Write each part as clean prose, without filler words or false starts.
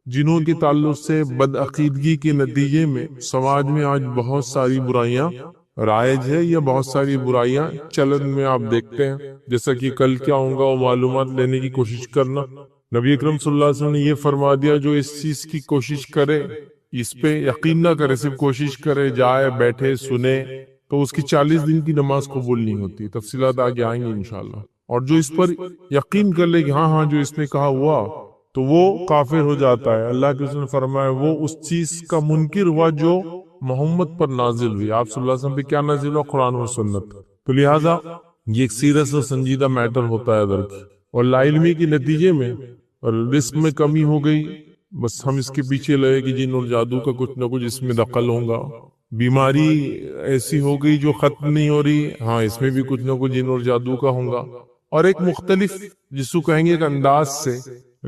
جنوں کے تعلق سے بدعقیدگی کے نتیجے میں سماج میں آج بہت ساری برائیاں رائج ہے یا بہت ساری برائیاں چلن میں آپ دیکھتے ہیں، جیسا کہ کل کیا ہوگا وہ معلومات لینے کی کوشش کرنا۔ نبی اکرم صلی اللہ علیہ وسلم نے یہ فرما دیا جو اس چیز کی کوشش کرے، اس پہ یقین نہ کرے، صرف کوشش کرے، جائے بیٹھے سنے، تو اس کی 40 دن کی نماز قبول نہیں ہوتی۔ تفصیلات آگے آئیں گی انشاءاللہ۔ اور جو اس پر یقین کر لے کہ ہاں ہاں جو اس نے کہا ہوا، تو وہ کافر ہو جاتا ہے۔ اللہ کے رسول نے فرمایا وہ اس چیز کا منکر ہوا جو محمد پر نازل ہوئی۔ آپ صلی اللہ علیہ وسلم پہ کیا نازل ہوا؟ قرآن و سنت۔ تو لہٰذا یہ ایک سیریس اور سنجیدہ میٹر ہوتا ہے ادھر کی، اور لا علمی کے نتیجے میں اور رزق میں کمی ہو گئی، بس ہم اس کے پیچھے لگے کہ جن اور جادو کا کچھ نہ کچھ اس میں دخل ہوگا۔ بیماری ایسی ہو گئی جو ختم نہیں ہو رہی، ہاں اس میں بھی کچھ نہ کچھ جن اور جادو کا ہوگا۔ اور ایک مختلف جس کو کہیں گے ایک انداز سے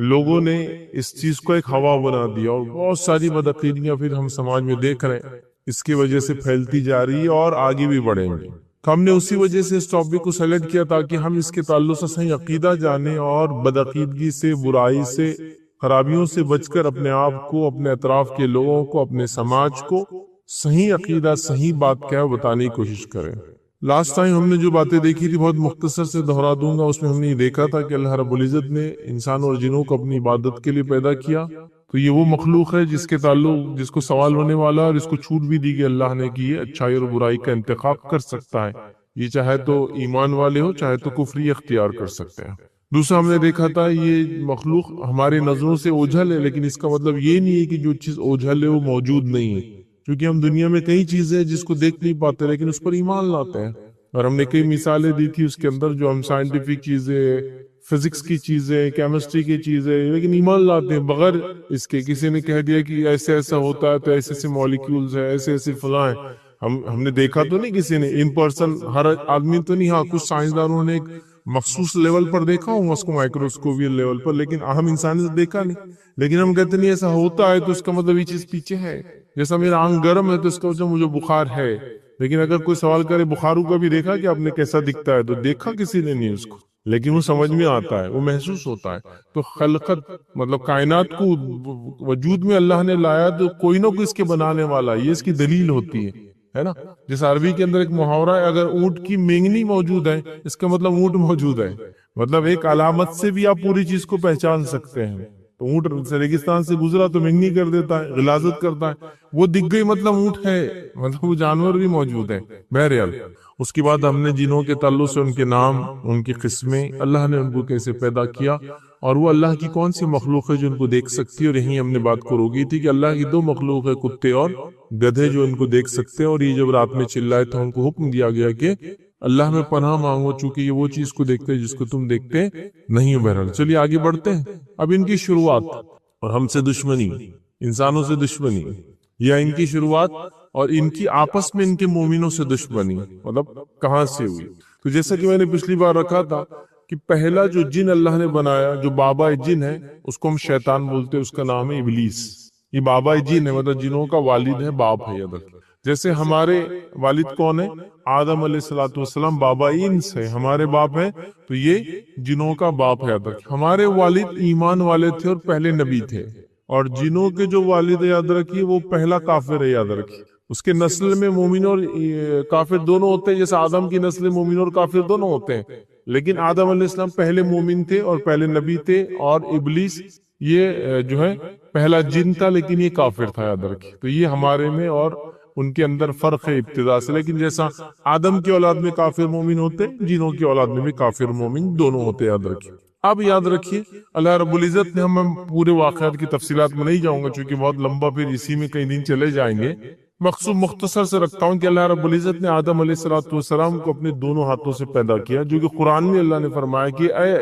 لوگوں نے اس چیز کو ایک ہوا بنا دیا، اور بہت ساری بدعقیدیاں پھر ہم سماج میں دیکھ رہے ہیں، اس کی وجہ سے پھیلتی جا رہی ہے اور آگے بھی بڑھیں گی۔ ہم نے اسی وجہ سے اس ٹاپک کو سلیکٹ کیا تاکہ ہم اس کے تعلق سے صحیح عقیدہ جانیں اور بدعقیدگی سے، برائی سے، خرابیوں سے بچ کر اپنے آپ کو، اپنے اطراف کے لوگوں کو، اپنے سماج کو صحیح عقیدہ، صحیح بات کیا ہے بتانے کی کوشش کریں۔ لاسٹ ٹائم ہم نے جو باتیں دیکھی تھی بہت مختصر سے دہرا دوں گا۔ اس میں ہم نے یہ دیکھا تھا کہ اللہ رب العزت نے انسانوں اور جنوں کو اپنی عبادت کے لیے پیدا کیا، تو یہ وہ مخلوق ہے جس کے تعلق، جس کو سوال ہونے والا اور اس کو چھوٹ بھی دی کہ اللہ نے کی ہے اچھائی اور برائی کا انتخاب کر سکتا ہے، یہ چاہے تو ایمان والے ہو چاہے تو کفری اختیار کر سکتے ہیں۔ دوسرا ہم نے دیکھا تھا یہ مخلوق ہماری نظروں سے اوجھل ہے، لیکن اس کا مطلب یہ نہیں ہے کہ جو چیز اوجھل ہے وہ موجود نہیں ہے، کیونکہ ہم دنیا میں کئی چیزیں جس کو دیکھ نہیں پاتے لیکن اس پر ایمان لاتے ہیں، اور ہم نے کئی مثالیں دی تھی اس کے اندر جو ہم سائنٹیفک چیزیں، فزکس کی چیزیں، کیمسٹری کی چیزیں، لیکن ایمان لاتے ہیں بغیر اس کے۔ کسی نے کہہ دیا کہ ایسے ایسا ہوتا ہے تو ایسے ایسے مالیکیولز ہیں، ایسے ایسے فلاں ہیں، ہم نے دیکھا تو نہیں، کسی نے ان پرسن ہر آدمی تو نہیں، ہاں کچھ سائنسدانوں نے ایک مخصوص لیول پر دیکھا ہوگا اس کو، مائکروسکوپی لیول پر، لیکن اہم انسان نے دیکھا نہیں۔ لیکن ہم کہتے نہیں ایسا ہوتا ہے تو اس کا مطلب یہ چیز پیچھے ہے، جیسا میرا آنکھ گرم ہے تو اس کا مطلب مجھے بخار ہے، لیکن اگر کوئی سوال کرے بخارو کا بھی دیکھا کہ آپ نے کیسا دکھتا ہے، تو دیکھا کسی نے نہیں اس کو، لیکن وہ سمجھ میں آتا ہے، وہ محسوس ہوتا ہے۔ تو خلقت مطلب کائنات کو وجود میں اللہ نے لایا تو کوئی نہ کوئی اس کے بنانے والا، یہ اس کی دلیل ہوتی ہے نا۔ جس عربی کے اندر ایک محاورہ ہے، اگر اونٹ کی مینگنی موجود ہے اس کا مطلب اونٹ موجود ہے، مطلب ایک علامت سے بھی آپ پوری چیز کو پہچان سکتے ہیں۔ تو اونٹ ریگستان سے گزرا تو مینگنی کر دیتا ہے، غلاظت کرتا ہے، وہ دکھ گئی مطلب اونٹ ہے، مطلب وہ جانور بھی موجود ہے۔ بہرحال اس کے بعد ہم نے جنوں کے تعلق سے ان کے نام، ان کی قسمیں، اللہ نے ان کو کیسے پیدا کیا، اور وہ اللہ کی کون سی مخلوق ہے جو ان کو دیکھ سکتی ہے۔ اور یہیں ہم نے بات کو روکی تھی کہ اللہ کی دو مخلوق ہے، کتے اور گدھے، جو ان کو دیکھ سکتے ہیں، اور یہ جب رات میں چلائے تو ان کو حکم دیا گیا کہ اللہ میں پناہ مانگو، چونکہ یہ وہ چیز کو دیکھتے ہیں جس کو تم دیکھتے نہیں ہو۔ بہرحال چلیے آگے بڑھتے ہیں۔ اب ان کی شروعات اور ہم سے دشمنی، انسانوں سے دشمنی، یا ان کی شروعات اور ان کی آپس میں ان کے مومنوں سے دشمنی مطلب کہاں سے ہوئی۔ تو جیسا کہ میں نے پچھلی بار رکھا تھا کہ پہلا جو جن اللہ نے بنایا، جو بابا جن ہے، اس کو ہم شیطان بولتے ہیں، اس کا نام ہے ابلیس۔ یہ بابا جن ہے، مطلب جنوں کا والد ہے، باپ ہے۔ ادھر جیسے ہمارے والد کون ہے؟ آدم علیہ الصلوۃ والسلام بابا انس ہے، ہمارے باپ ہے، تو یہ جنوں کا باپ ہے۔ ادھر ہمارے والد ایمان والے تھے اور پہلے نبی تھے، اور جنوں کے جو والد یاد رکھیے وہ پہلا کافر ہے، یاد رکھیے۔ اس کے نسل میں مومن اور کافر دونوں ہوتے ہیں، جیسے آدم کی نسل مومن اور کافر دونوں ہوتے ہیں، لیکن آدم علیہ السلام پہلے مومن تھے اور پہلے نبی تھے، اور ابلیس یہ جو ہے پہلا جن تھا لیکن یہ کافر تھا، یاد رکھیے۔ تو یہ ہمارے میں اور ان کے اندر فرق ہے ابتدا سے، لیکن جیسا آدم کی اولاد میں کافر مومن ہوتے، جنوں کی اولاد میں بھی کافر مومن دونوں ہوتے، یاد رکھیے۔ اب یاد رکھیے اللہ رب العزت نے، ہم پورے واقعات کی تفصیلات میں نہیں جاؤں گا چونکہ بہت لمبا، پھر اسی میں کئی دن چلے جائیں گے، مختصر سے رکھتا ہوں کہ اللہ رب العزت نے آدم علیہ الصلوۃ والسلام کو اپنے دونوں ہاتھوں سے پیدا کیا، جو کہ قرآن میں اللہ نے فرمایا کہ اے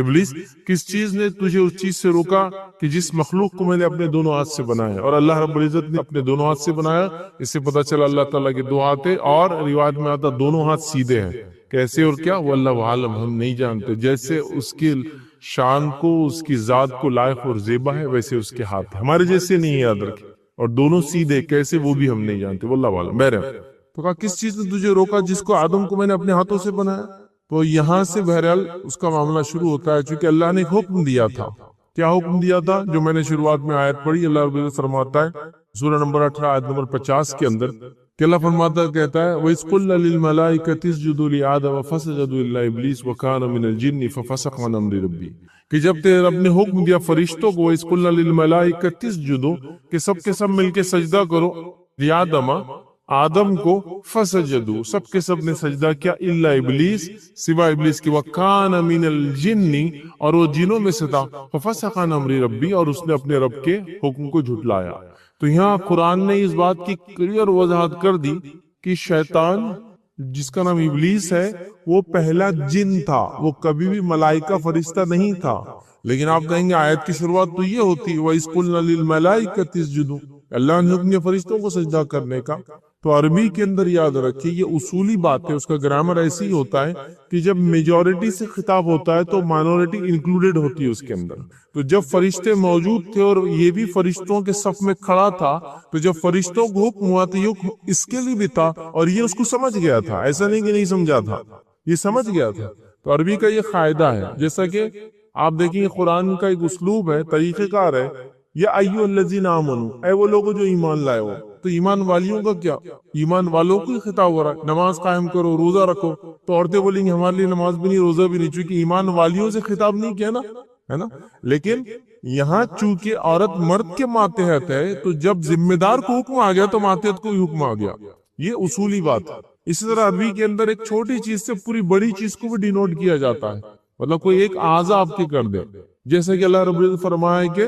ابلیس، کس چیز نے تجھے اس چیز سے روکا کہ جس مخلوق کو میں نے اپنے دونوں ہاتھ سے بنایا؟ اور اللہ رب العزت نے اپنے دونوں ہاتھ سے بنایا، اس سے پتہ چلا اللہ تعالیٰ کے دو ہاتھ ہیں، اور روایت میں آتا دونوں ہاتھ سیدھے ہیں۔ کیسے اور کیا، واللہ عالم، ہم نہیں جانتے۔ جیسے اس کی شان کو، اس کی ذات کو لائق اور زیبا ہے، ویسے اس کے ہاتھ ہیں، ہمارے جیسے نہیں، یاد رکھیں۔ اور دونوں سیدھے کیسے وہ بھی ہم نہیں جانتے، واللہ عالم۔ بہرحال تو کہا کس چیز نے تجھے روکا جس کو آدم کو میں نے اپنے ہاتھوں سے بنایا؟ تو یہاں سے بہرحال اس کا معاملہ شروع ہوتا ہے، چونکہ اللہ نے ایک حکم دیا تھا کیا حکم دیا تھا؟ جو میں نے شروعات میں آیت پڑھی، اللہ رب العزت فرماتا ہے سورہ نمبر 18 آیت نمبر 50 کے اندر کہ اللہ فرماتا کہتا ہے وَإِذْ قُلْنَا لِلْمَلَائِكَةِ اسْجُدُوا لِآدَمَ فَسَجَدُوا إِلَّا إِبْلِيسَ وَكَانَ مِنَ الْجِنِّ فَفَسَقَ عَنْ أَمْرِ رَبِّهِ، کہ جب تیرے رب نے حکم دیا فرشتوں کو وَإِذْ قُلْنَا لِلْمَلَائِكَةِ اسْجُدُوا کہ سب کے سب مل کے سجدہ کرو لِآدَمَ آدم کو، فسجدوا سب کے سب نے سجدہ کیا، الا ابلیس سوا ابلیس کے، وکان من الجن اور وہ جنوں میں سے تھا، ففسق عن امر ربی اور اس نے اپنے رب کے حکم کو جھٹلایا۔ تو یہاں قرآن نے اس بات کی کلیئر وضاحت کر دی کہ شیطان جس کا نام ابلیس ہے وہ پہلا جن تھا، وہ کبھی بھی ملائکہ فرشتہ نہیں تھا۔ لیکن آپ کہیں گے آیت کی شروعات تو یہ ہوتی ہے وَإِذْ قُلْنَا لِلْمَلَائِكَةِ اسْجُدُوا، اللہ نے حکم دیا فرشتوں کو سجدہ کرنے کا۔ تو عربی کے اندر یاد رکھیے یہ اصولی بات ہے، اس کا گرامر ایسے ہی ہوتا ہے کہ جب میجورٹی سے خطاب ہوتا ہے تو مائنورٹی انکلوڈڈ ہوتی ہے اس کے اندر۔ تو جب فرشتے موجود تھے اور یہ بھی فرشتوں کے صف میں کھڑا تھا، تو جب فرشتوں کو حکم ہوا تو یہ حکم اس کے لیے بھی تھا اور یہ اس کو سمجھ گیا تھا، ایسا نہیں کہ نہیں سمجھا تھا، یہ سمجھ گیا تھا۔ تو عربی کا یہ قاعدہ ہے، جیسا کہ آپ دیکھیں گے قرآن کا ایک اسلوب ہے، طریقہ کار ہے، یا ایھا الذین آمنوا، اے وہ لوگ جو ایمان لائے ہو۔ تو ایمان والیوں کا کیا؟ ایمان والوں کو ہی خطاب ہو رہا ہے، نماز قائم کرو، روزہ رکھو۔ تو عورتیں بولیں گی ہمارے لیے نماز بھی نہیں، روزہ بھی نہیں، چونکہ ایمان والیوں سے خطاب نہیں کیا نا، ہے نا۔ لیکن یہاں چونکہ عورت مرد کے ماتحت ہے تو جب ذمہ دار کو حکم آ گیا تو ماتحت کو بھی حکم آ گیا، یہ اصولی بات ہے۔ اسی طرح عربی کے اندر ایک چھوٹی چیز سے پوری بڑی چیز کو بھی ڈینوٹ کیا جاتا ہے، مطلب کوئی ایک اعضا آپ کے کر دے، جیسے کہ اللہ رب العزت فرمائے کہ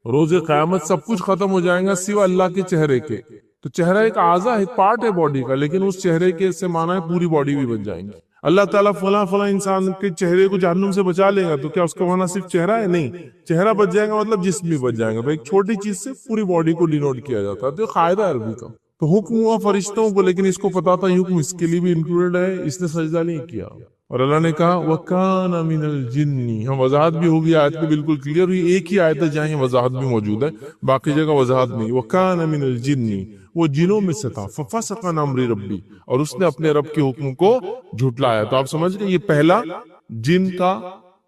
روز قیامت سب کچھ ختم ہو جائے گا سوا اللہ کے چہرے کے۔ تو چہرہ ایک اعضا، ایک پارٹ ہے باڈی کا، لیکن اس چہرے کے سے معنی ہے پوری باڈی بھی بچ جائیں گی۔ اللہ تعالیٰ فلاں فلاں انسان کے چہرے کو جہنم سے بچا لے گا، تو کیا اس کا معنی صرف چہرہ ہے؟ نہیں، چہرہ بچ جائے گا مطلب جسم بھی بچ جائے گا۔ تو ایک چھوٹی چیز سے پوری باڈی کو ڈینوٹ کیا جاتا ہے، تو یہ قاعدہ ہے عربی کا۔ تو حکم ہوا فرشتوں کو، لیکن اس کو پتا تھا حکم اس کے لیے بھی انکلوڈڈ ہے، اس نے سجدہ نہیں کیا۔ اور اللہ نے کہا وَكَانَ مِنَ الْجِنِّ، ہم وضاحت بھی ہوگی آیت میں بالکل کلیئر ہوئی، ایک ہی آیت ہے جہاں یہ وضاحت بھی موجود ہے، باقی جگہ وضاحت نہیں۔ وَكَانَ مِنَ الْجِنِّ، وہ جنوں میں سے تھا، فَفَسَقَ عَنْ أَمْرِ رَبِّهِ، اور اس نے اپنے رب کے حکم کو جھٹلایا۔ تو آپ سمجھ گئے یہ پہلا جن تھا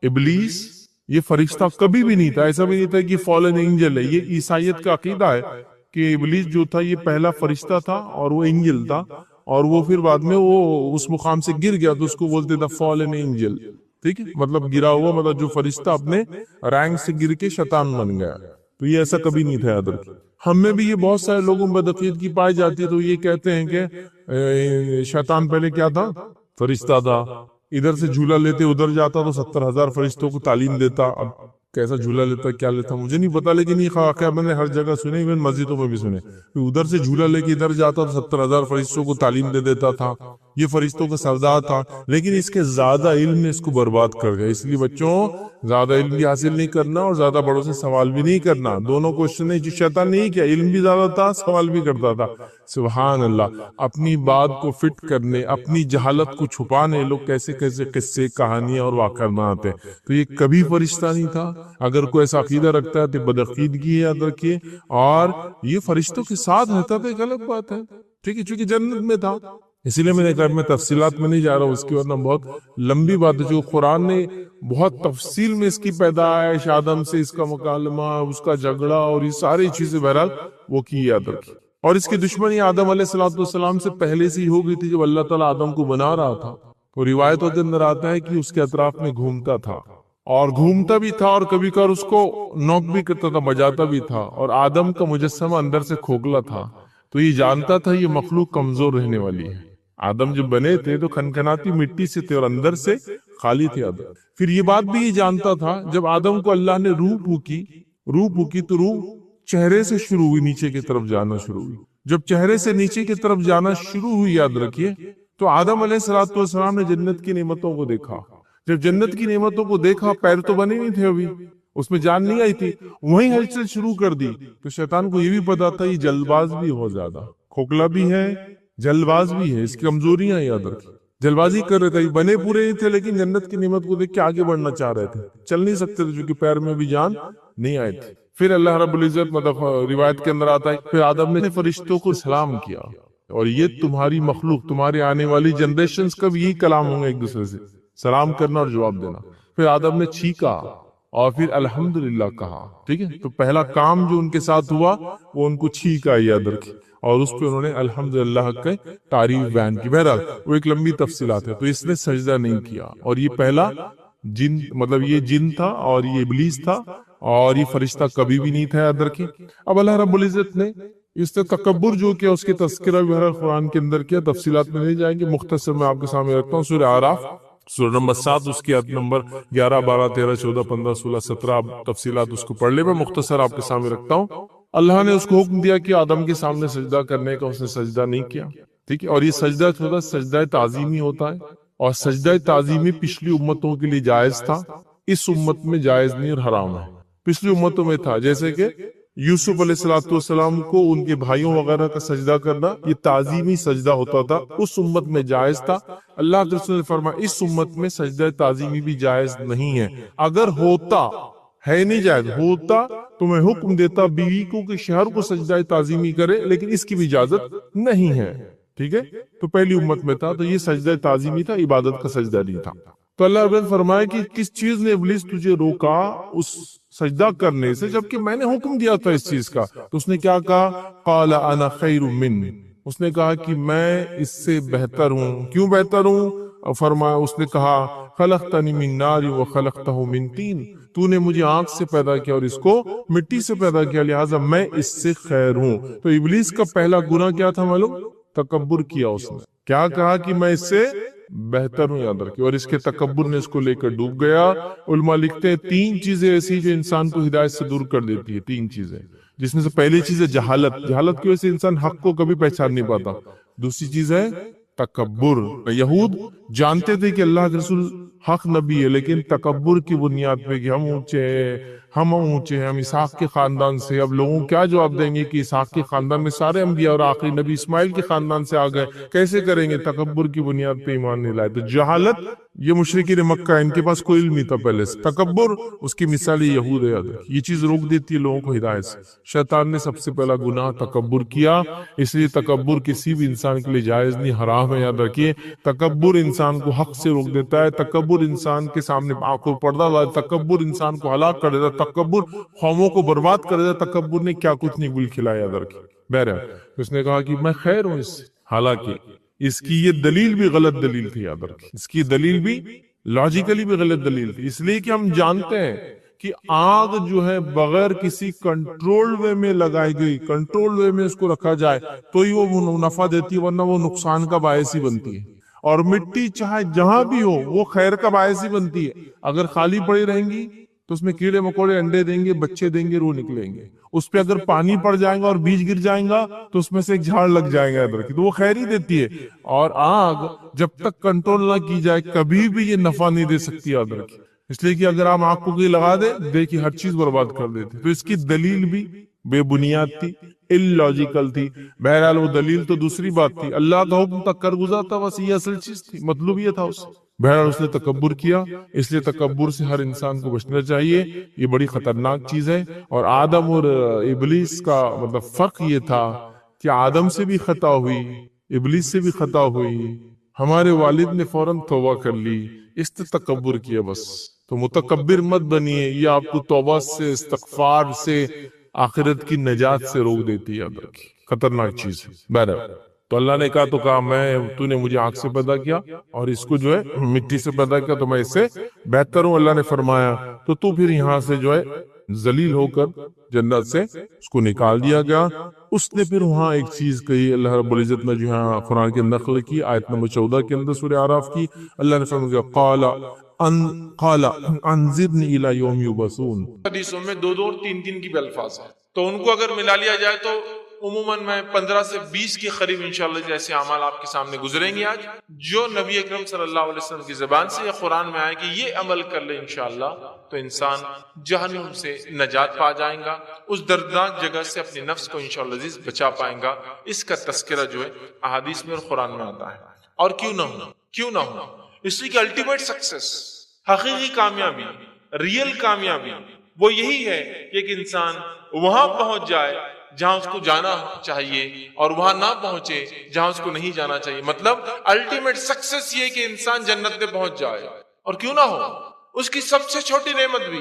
ابلیس، یہ فرشتہ کبھی بھی نہیں تھا، ایسا بھی نہیں تھا کہ فالن اینجل ہے۔ یہ عیسائیت کا عقیدہ ہے کہ ابلیس جو تھا یہ پہلا فرشتہ تھا اور وہ اینجل تھا، اور وہ پھر بعد میں وہ اس مقام سے گر گیا تو اس کو بولتے تھا فالن اینجل، ٹھیک ہے، مطلب گرا ہوا، مطلب جو فرشتہ اپنے رینک سے گر کے شیطان بن گیا۔ تو یہ ایسا کبھی نہیں تھا، یاد رکھیں۔ ہم میں بھی یہ بہت سارے لوگوں میں بدعقیدگی پائی جاتی ہے، تو یہ کہتے ہیں کہ شیطان پہلے کیا تھا؟ فرشتہ تھا، ادھر سے جھولا لیتے ادھر جاتا تو 70,000 فرشتوں کو تعلیم دیتا۔ اب کیسا جھولا لیتا کیا لیتا مجھے نہیں پتا، لیکن یہ واقعہ میں نے ہر جگہ سنے، ایون مسجدوں میں بھی سنے، ادھر سے جھولا لے کے ادھر جاتا تو 70,000 فرشتوں کو تعلیم دے دیتا تھا، یہ فرشتوں کا سردار تھا۔ لیکن اس کے زیادہ علم نے اس کو برباد کر گیا۔ اس لیے بچوں زیادہ علم بھی حاصل نہیں کرنا اور زیادہ بڑوں سے سوال بھی نہیں کرنا، دونوں کوشچن نے شیطان نہیں کیا، علم بھی زیادہ تھا، سوال بھی کرتا تھا۔ سبحان اللہ، اپنی بات کو فٹ کرنے، اپنی جہالت کو چھپانے لوگ کیسے کیسے قصے، کہانیاں اور واقعات بناتے ہیں۔ تو یہ کبھی فرشتہ نہیں تھا۔ اگر کوئی ایسا عقیدہ رکھتا ہے تو بدعقیدگی ہے، یاد رکھیے۔ اور یہ فرشتوں کے ساتھ رہتا تھا، ایک الگ بات ہے، ٹھیک ہے، چونکہ جنت میں تھا۔ اسی لیے میں نے تفصیلات میں نہیں جا رہا ہوں، اس کی ورنہ بہت لمبی بات ہے، جو قرآن نے بہت تفصیل میں اس کی پیدائش، آدم سے اس کا مکالمہ، اس کا جھگڑا اور یہ ساری چیزیں بہرحال وہ کی، یاد رکھی۔ اور اس کی دشمنی آدم علیہ السلام سے پہلے سے ہی ہو گئی تھی، جب اللہ تعالیٰ آدم کو بنا رہا تھا۔ تو روایتوں کے اندر آتا ہے کہ اس کے اطراف میں گھومتا تھا، اور گھومتا بھی تھا، اور کبھی کبھار اس کو نوک بھی کرتا تھا، بجاتا بھی تھا، اور آدم کا مجسمہ اندر سے کھوکھلا تھا، تو یہ جانتا تھا یہ مخلوق کمزور رہنے والی ہے۔ آدم جب بنے تھے تو کھنکھناتی مٹی سے تھے اور اندر سے خالی تھے آدم۔ پھر یہ بات بھی یہ جانتا تھا، جب آدم کو اللہ نے روح پھونکی تو روح چہرے سے شروع ہوئی، نیچے کی طرف جانا شروع ہوئی۔ جب چہرے سے نیچے کی طرف جانا شروع ہوئی، یاد رکھیے، تو آدم علیہ السلام نے جنت کی نعمتوں کو دیکھا۔ جب جنت کی نعمتوں کو دیکھا، پیر تو بنے نہیں تھے، ابھی اس میں جان نہیں آئی تھی، وہیں ہلچل شروع کر دی۔ تو شیطان کو یہ بھی پتا تھا یہ جلد باز بھی ہو، زیادہ کھوکھلا بھی ہے، جلد باز بھی ہے، اس کی کمزوریاں یاد رکھیں۔ جلد بازی کر رہے تھے، بنے پورے نہیں تھے، لیکن جنت کی نعمت کو دیکھ کے آگے بڑھنا چاہ رہے تھے، چل نہیں سکتے تھے کیونکہ پیر میں بھی جان نہیں آئی تھی۔ پھر اللہ رب العزت، مطلب روایت کے اندر آتا ہے، پھر آدم نے فرشتوں کو سلام کیا، اور یہ تمہاری مخلوق، تمہاری آنے والی جنریشنز کا بھی یہی کلام ہوں گے، ایک دوسرے سے سلام کرنا اور جواب دینا۔ پھر آدم نے چھینکا، اور پھر الحمدللہ کہا. ٹھیک ہے، تو پہلا کام جو ان کے ساتھ ہوا وہ ان کو چھینک آئی ادر کی، اور اس پہ انہوں نے الحمدللہ کے تعریف بیان کی. بہرحال وہ ایک لمبی تفصیلات ہے. تو اس نے سجدہ نہیں کیا، اور یہ پہلا جن، مطلب یہ جن تھا اور یہ ابلیس تھا، اور یہ فرشتہ کبھی بھی نہیں تھا ادر کی. اب اللہ رب العزت نے اس نے تکبر جو کیا اس کی تذکرہ بھی بہرحال قرآن کے اندر کیا. تفصیلات میں نہیں جائیں گے، مختصر میں آپ کے سامنے رکھتا ہوں. سورہ اعراف سورہ نمبر 7 اس کی آیت نمبر 11 12 13 14 15 16 17 آپ تفصیلات اس کو پڑھ لیں. میں مختصر آپ کے سامنے رکھتا ہوں. اللہ نے اس کو حکم دیا کہ آدم کے سامنے سجدہ کرنے کا، اس نے سجدہ نہیں کیا. ٹھیک ہے، اور یہ سجدہ تھوڑا سجدہ تعظیمی ہوتا ہے، اور سجدہ تعظیمی پچھلی امتوں کے لیے جائز تھا، اس امت میں جائز نہیں اور حرام ہے. پچھلی امتوں میں تھا، جیسے کہ یوسف علیہ السلام کو ان کے بھائیوں وغیرہ کا سجدہ کرنا یہ تعظیمی سجدہ ہوتا تھا، اس امت میں جائز تھا. اللہ کے رسول نے فرمایا اس امت میں سجدہ تعظیمی بھی جائز نہیں ہے. اگر ہوتا ہے نہیں جائز ہوتا تو میں حکم دیتا بیوی کو کہ شوہر کو سجدہ تعظیمی کرے، لیکن اس کی بھی اجازت نہیں ہے. ٹھیک ہے، تو پہلی امت میں تھا، تو یہ سجدہ تعظیمی تھا، عبادت کا سجدہ نہیں تھا. تو اللہ رب نے فرمایا کہ کس چیز نے ابلیس تجھے روکا اس سجدہ کرنے سے، جبکہ میں نے حکم دیا تھا اس چیز کا. تو اس نے کیا کہا؟ قال انا خیر من، اس نے کہا کہ میں اس سے بہتر ہوں. کیوں بہتر ہوں؟ فرمایا، اس نے کہا خلقتنی من نار وخلقتہ من طین، تو نے مجھے آگ سے پیدا کیا اور اس کو مٹی سے پیدا کیا، لہٰذا میں اس سے خیر ہوں. تو ابلیس کا پہلا گناہ کیا تھا معلوم؟ تکبر کیا. اس نے کیا کہا کہ میں اس سے بہتر ہوں، یاد رکھیے، اور اس کے تکبر نے اس کو لے کر ڈوب گیا. علماء لکھتے ہیں 3 چیزیں ایسی جو انسان کو ہدایت سے دور کر دیتی ہے. 3 چیزیں، جس میں سے پہلی چیز ہے جہالت. جہالت کی وجہ سے انسان حق کو کبھی پہچان نہیں پاتا. دوسری چیز ہے تکبر. یہود جانتے تھے کہ اللہ کے رسول حق نبی ہے، لیکن تکبر کی بنیاد پہ کہ ہم اونچے ہیں، ہم اسحاق کے خاندان سے. اب لوگوں کیا جواب دیں گے کہ اسحاق کے خاندان میں سارے انبیاء اور آخری نبی اسماعیل کے خاندان سے آ گئے، کیسے کریں گے؟ تکبر کی بنیاد پہ ایمان نہیں لائے. تو جہالت، یہ مشرکین مکہ، ان کے پاس کوئی علم نہیں تھا پہلے سے. تکبر، اس کی مثال یہود ہے. یہ چیز روک دیتی ہے لوگوں کو ہدایت سے. شیطان نے سب سے پہلا گناہ تکبر کیا، اس لیے تکبر کسی بھی انسان کے لیے جائز نہیں، حرام ہے. یاد رکھیے، تکبر انسان کو حق سے روک دیتا ہے. تکبر انسان کے سامنے آنکھوں کو پردہ ڈالتا ہے. تکبر انسان کو ہلاک کر دیتا ہے. تکبر قوموں کو برباد کر دیتا ہے. تکبر نے کیا کچھ نہیں گل کھلایا. یاد رکھیے. بہرحال اس نے کہا کہ میں خیر ہوں اس سے، حالانکہ اس کی یہ دلیل بھی غلط دلیل تھی. یاد رکھیے، اس کی دلیل بھی لاجیکلی بھی غلط دلیل تھی. اس لیے کہ ہم جانتے ہیں کہ آگ جو ہے بغیر کسی کنٹرول وے میں لگائی گئی، کنٹرول وے میں اس کو رکھا جائے تو ہی وہ نفع دیتی ہے، ورنہ وہ نقصان کا باعث ہی بنتی ہے. اور مٹی چاہے جہاں بھی ہو وہ خیر کا باعث ہی بنتی ہے. اگر خالی پڑی رہیں گی تو اس میں کیڑے مکوڑے انڈے دیں گے، بچے دیں گے، روح نکلیں گے. اس پہ اگر پانی پڑ جائے گا اور بیج گر جائیں گا تو اس میں سے ایک جھاڑ لگ جائے گا ادھر کی، تو وہ خیر ہی دیتی ہے. اور آگ جب تک کنٹرول نہ کی جائے کبھی بھی یہ نفع نہیں دے سکتی. ادھر کی، اس لیے کہ اگر آپ آگ کو کوئی لگا دے، دیکھیے ہر چیز برباد کر دیتی. تو اس کی دلیل بھی بے بنیاد تھی، illogical تھی. بہرحال وہ دلیل تو دوسری بات تھی، اللہ کا حکم تک کر گزرا تھا، بس یہ اصل چیز تھی، مطلب یہ تھا اس. بہرحال اس نے تکبر کیا، اس لیے تکبر سے ہر انسان کو بچنا چاہیے. یہ بڑی خطرناک چیز ہے. اور آدم اور ابلیس کا مطلب فرق یہ تھا کہ آدم سے بھی خطا ہوئی، ابلیس سے بھی خطا ہوئی. ہمارے والد نے فوراً توبہ کر لی، اس نے تکبر کیا بس. تو متکبر مت بنیے، یہ آپ کو توبہ سے، استغفار سے، آخرت کی نجات سے روک دیتی ہے. خطرناک چیز ہے. بہرحال تو اللہ نے کہا تو کہا تو نے مجھے آگ سے پیدا کیا اور اس کو جو ہے مٹی سے پیدا کیا، تو میں اس سے بہتر ہوں. اللہ نے فرمایا تو پھر یہاں سے جو ہے ذلیل ہو کر جنت سے اس کو نکال دیا گیا. اس نے پھر وہاں ایک چیز کہی، اللہ رب العزت نے جو ہے قرآن کے نقل کی آیت نمبر 14 کے اندر سورہ اعراف کی. اللہ نے فرمایا قال انذرنی الی یوم یبعثون. حدیثوں میں 2 اور 3 کی بھی الفاظ ہیں، تو ان کو اگر ملا لیا جائے تو عموماً میں 15 سے 20 کے قریب انشاءاللہ جیسے اعمال آپ کے سامنے گزریں گے آج، جو نبی اکرم صلی اللہ علیہ وسلم کی زبان سے یا قرآن میں آئے کہ یہ عمل کر لے انشاءاللہ تو انسان جہنم سے نجات پا جائیں گا، اس دردناک جگہ سے اپنے نفس کو انشاءاللہ عزیز بچا پائیں گا. اس کا تذکرہ جو ہے احادیث میں اور قرآن میں آتا ہے. اور کیوں نہ ہو اس لیے کہ الٹیمیٹ سکسس، حقیقی کامیابی، ریئل کامیابی وہ یہی ہے کہ ایک انسان وہاں پہنچ جائے جہاں اس کو جانا چاہیے اور وہاں نہ پہنچے جہاں اس کو نہیں جانا چاہیے. مطلب الٹیمیٹ سکسس یہ کہ انسان جنت میں پہنچ جائے. اور کیوں نہ ہو، اس کی سب سے چھوٹی نعمت بھی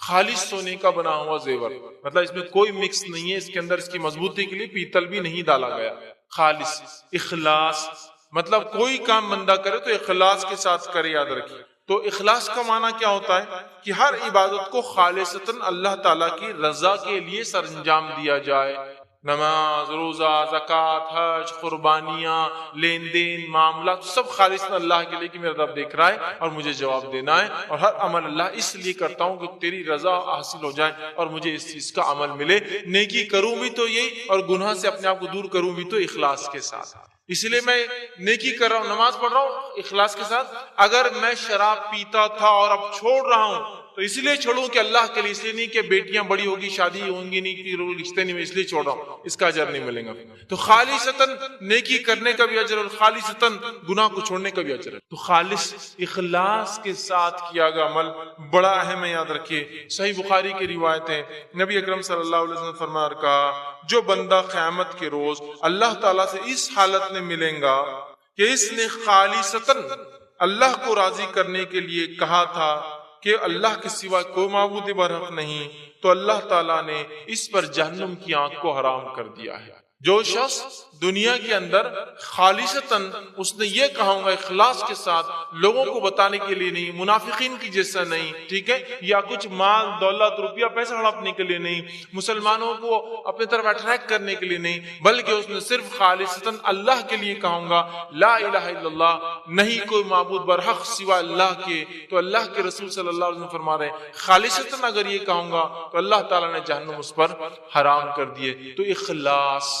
خالص سونے کا بنا ہوا زیور، مطلب اس میں کوئی مکس نہیں ہے، اس کے اندر اس کی مضبوطی کے لیے پیتل بھی نہیں ڈالا گیا. خالص اخلاص، مطلب کوئی کام بندہ کرے تو اخلاص کے ساتھ کرے. یاد رکھیے تو اخلاص کا معنی کیا ہوتا ہے کہ ہر عبادت کو خالصتاً اللہ تعالیٰ کی رضا کے لیے سر انجام دیا جائے. نماز، روزہ، زکوٰۃ، حج، قربانیاں، لین دین، معاملات سب خالص اللہ کے لیے کہ میرا رب دیکھ رہا ہے اور مجھے جواب دینا ہے، اور ہر عمل اللہ اس لیے کرتا ہوں کہ تیری رضا حاصل ہو جائے اور مجھے اس چیز کا عمل ملے. نیکی کروں بھی تو یہی، اور گناہ سے اپنے آپ کو دور کروں بھی تو اخلاص کے ساتھ. اس لیے میں نیکی کر رہا ہوں، نماز پڑھ رہا ہوں اخلاص کے ساتھ. اگر میں شراب پیتا تھا اور اب چھوڑ رہا ہوں تو اس لیے چھوڑوں کہ اللہ کے لیے، اس لیے نہیں کہ بیٹیاں بڑی ہوگی، شادی ہوں گی نہیں، کہ رشتے نہیں، اس لیے چھوڑ رہا ہوں، اس کا اجر نہیں ملے گا. تو خالصتاً نیکی کرنے کا بھی اجر اور خالصتاً گناہ کو چھوڑنے کا بھی اجر ہے. تو خالص اخلاص کے ساتھ کیا گیا عمل بڑا اہم ہے. یاد رکھیے صحیح بخاری کی روایت ہے، نبی اکرم صلی اللہ علیہ وسلم فرمایا کہا، جو بندہ قیامت کے روز اللہ تعالیٰ سے اس حالت میں ملیں گا کہ اس نے خالصتاً اللہ کو راضی کرنے کے لیے کہا تھا کہ اللہ کے سوا کوئی معبود برحق نہیں، تو اللہ تعالیٰ نے اس پر جہنم کی آنکھ کو حرام کر دیا ہے. جو شخص دنیا کے اندر خالصتاً اس نے یہ کہا ہوگا اخلاص کے ساتھ، لوگوں کو بتانے کے لیے نہیں، منافقین کی جیسا نہیں، ٹھیک ہے، یا کچھ مال دولت روپیہ پیسہ ہڑپنے کے لیے نہیں، مسلمانوں کو اپنی طرف اٹریکٹ کرنے کے لیے نہیں، بلکہ اس نے صرف خالصتاً اللہ کے لیے کہوں گا لا الہ الا اللہ، نہیں کوئی معبود برحق سوا اللہ کے. تو اللہ کے رسول صلی اللہ علیہ وسلم فرما رہے ہیں خالصتاً اگر یہ کہوں گا تو اللہ تعالیٰ نے جہنم اس پر حرام کر دیے. تو اخلاص،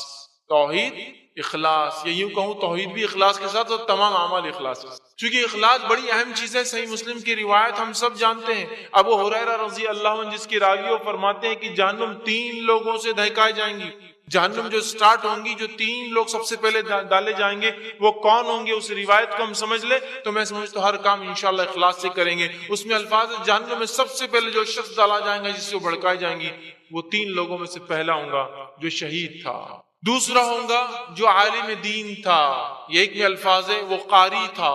توحید، اخلاص، یہ یوں کہوں توحید بھی اخلاص کے ساتھ اور تمام اعمال اخلاص کے ساتھ، چونکہ اخلاص بڑی اہم چیز ہے. صحیح مسلم کی روایت ہم سب جانتے ہیں، ابو ہریرہ رضی اللہ عنہ جس کی راوی وہ فرماتے ہیں کہ جہنم 3 لوگوں سے دہکائی جائیں گی. جہنم جو سٹارٹ ہوں گی، جو 3 لوگ سب سے پہلے ڈالے جائیں گے وہ کون ہوں گے؟ اس روایت کو ہم سمجھ لیں تو میں سمجھتا ہوں ہر کام انشاءاللہ اخلاص سے کریں گے. اس میں الفاظ جہنم میں سب سے پہلے جو شخص ڈالا جائے گا، جس سے بھڑکائی جائیں گی، وہ 3 لوگوں میں سے پہلا ہوں گا جو شہید تھا، دوسرا ہوگا جو عالم دین تھا، یہ ایک میں الفاظ ہے وہ قاری تھا،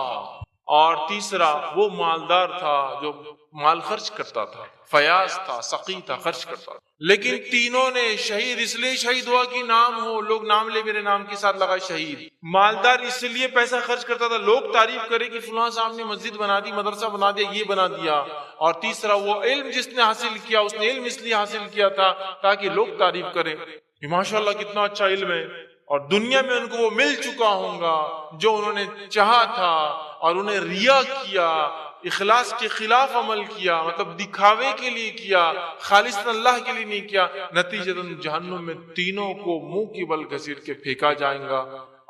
اور تیسرا وہ مالدار تھا جو مال خرچ کرتا تھا، فیاض تھا، سقی تھا، خرچ کرتا تھا. لیکن تینوں نے شہید اس لیے شہید ہوا کہ نام ہو، لوگ نام لے، میرے نام کے ساتھ لگا شہید. مالدار اس لیے پیسہ خرچ کرتا تھا، لوگ تعریف کرے کہ فلاں صاحب نے مسجد بنا دی، مدرسہ بنا دیا، یہ بنا دیا. اور تیسرا وہ علم جس نے حاصل کیا، اس نے علم اس لیے حاصل کیا تھا تاکہ لوگ تعریف کریں کہ ماشاءاللہ کتنا اچھا علم ہے، اور دنیا میں ان کو وہ مل چکا ہوگا جو انہوں نے چاہا تھا، اور انہیں ریا کیا، اخلاص کے خلاف عمل کیا، مطلب دکھاوے کے لیے کیا، خالص اللہ کے لیے نہیں کیا. نتیجتاً جہنم میں تینوں کو منہ کی بل گھسیٹ کے پھینکا جائے گا.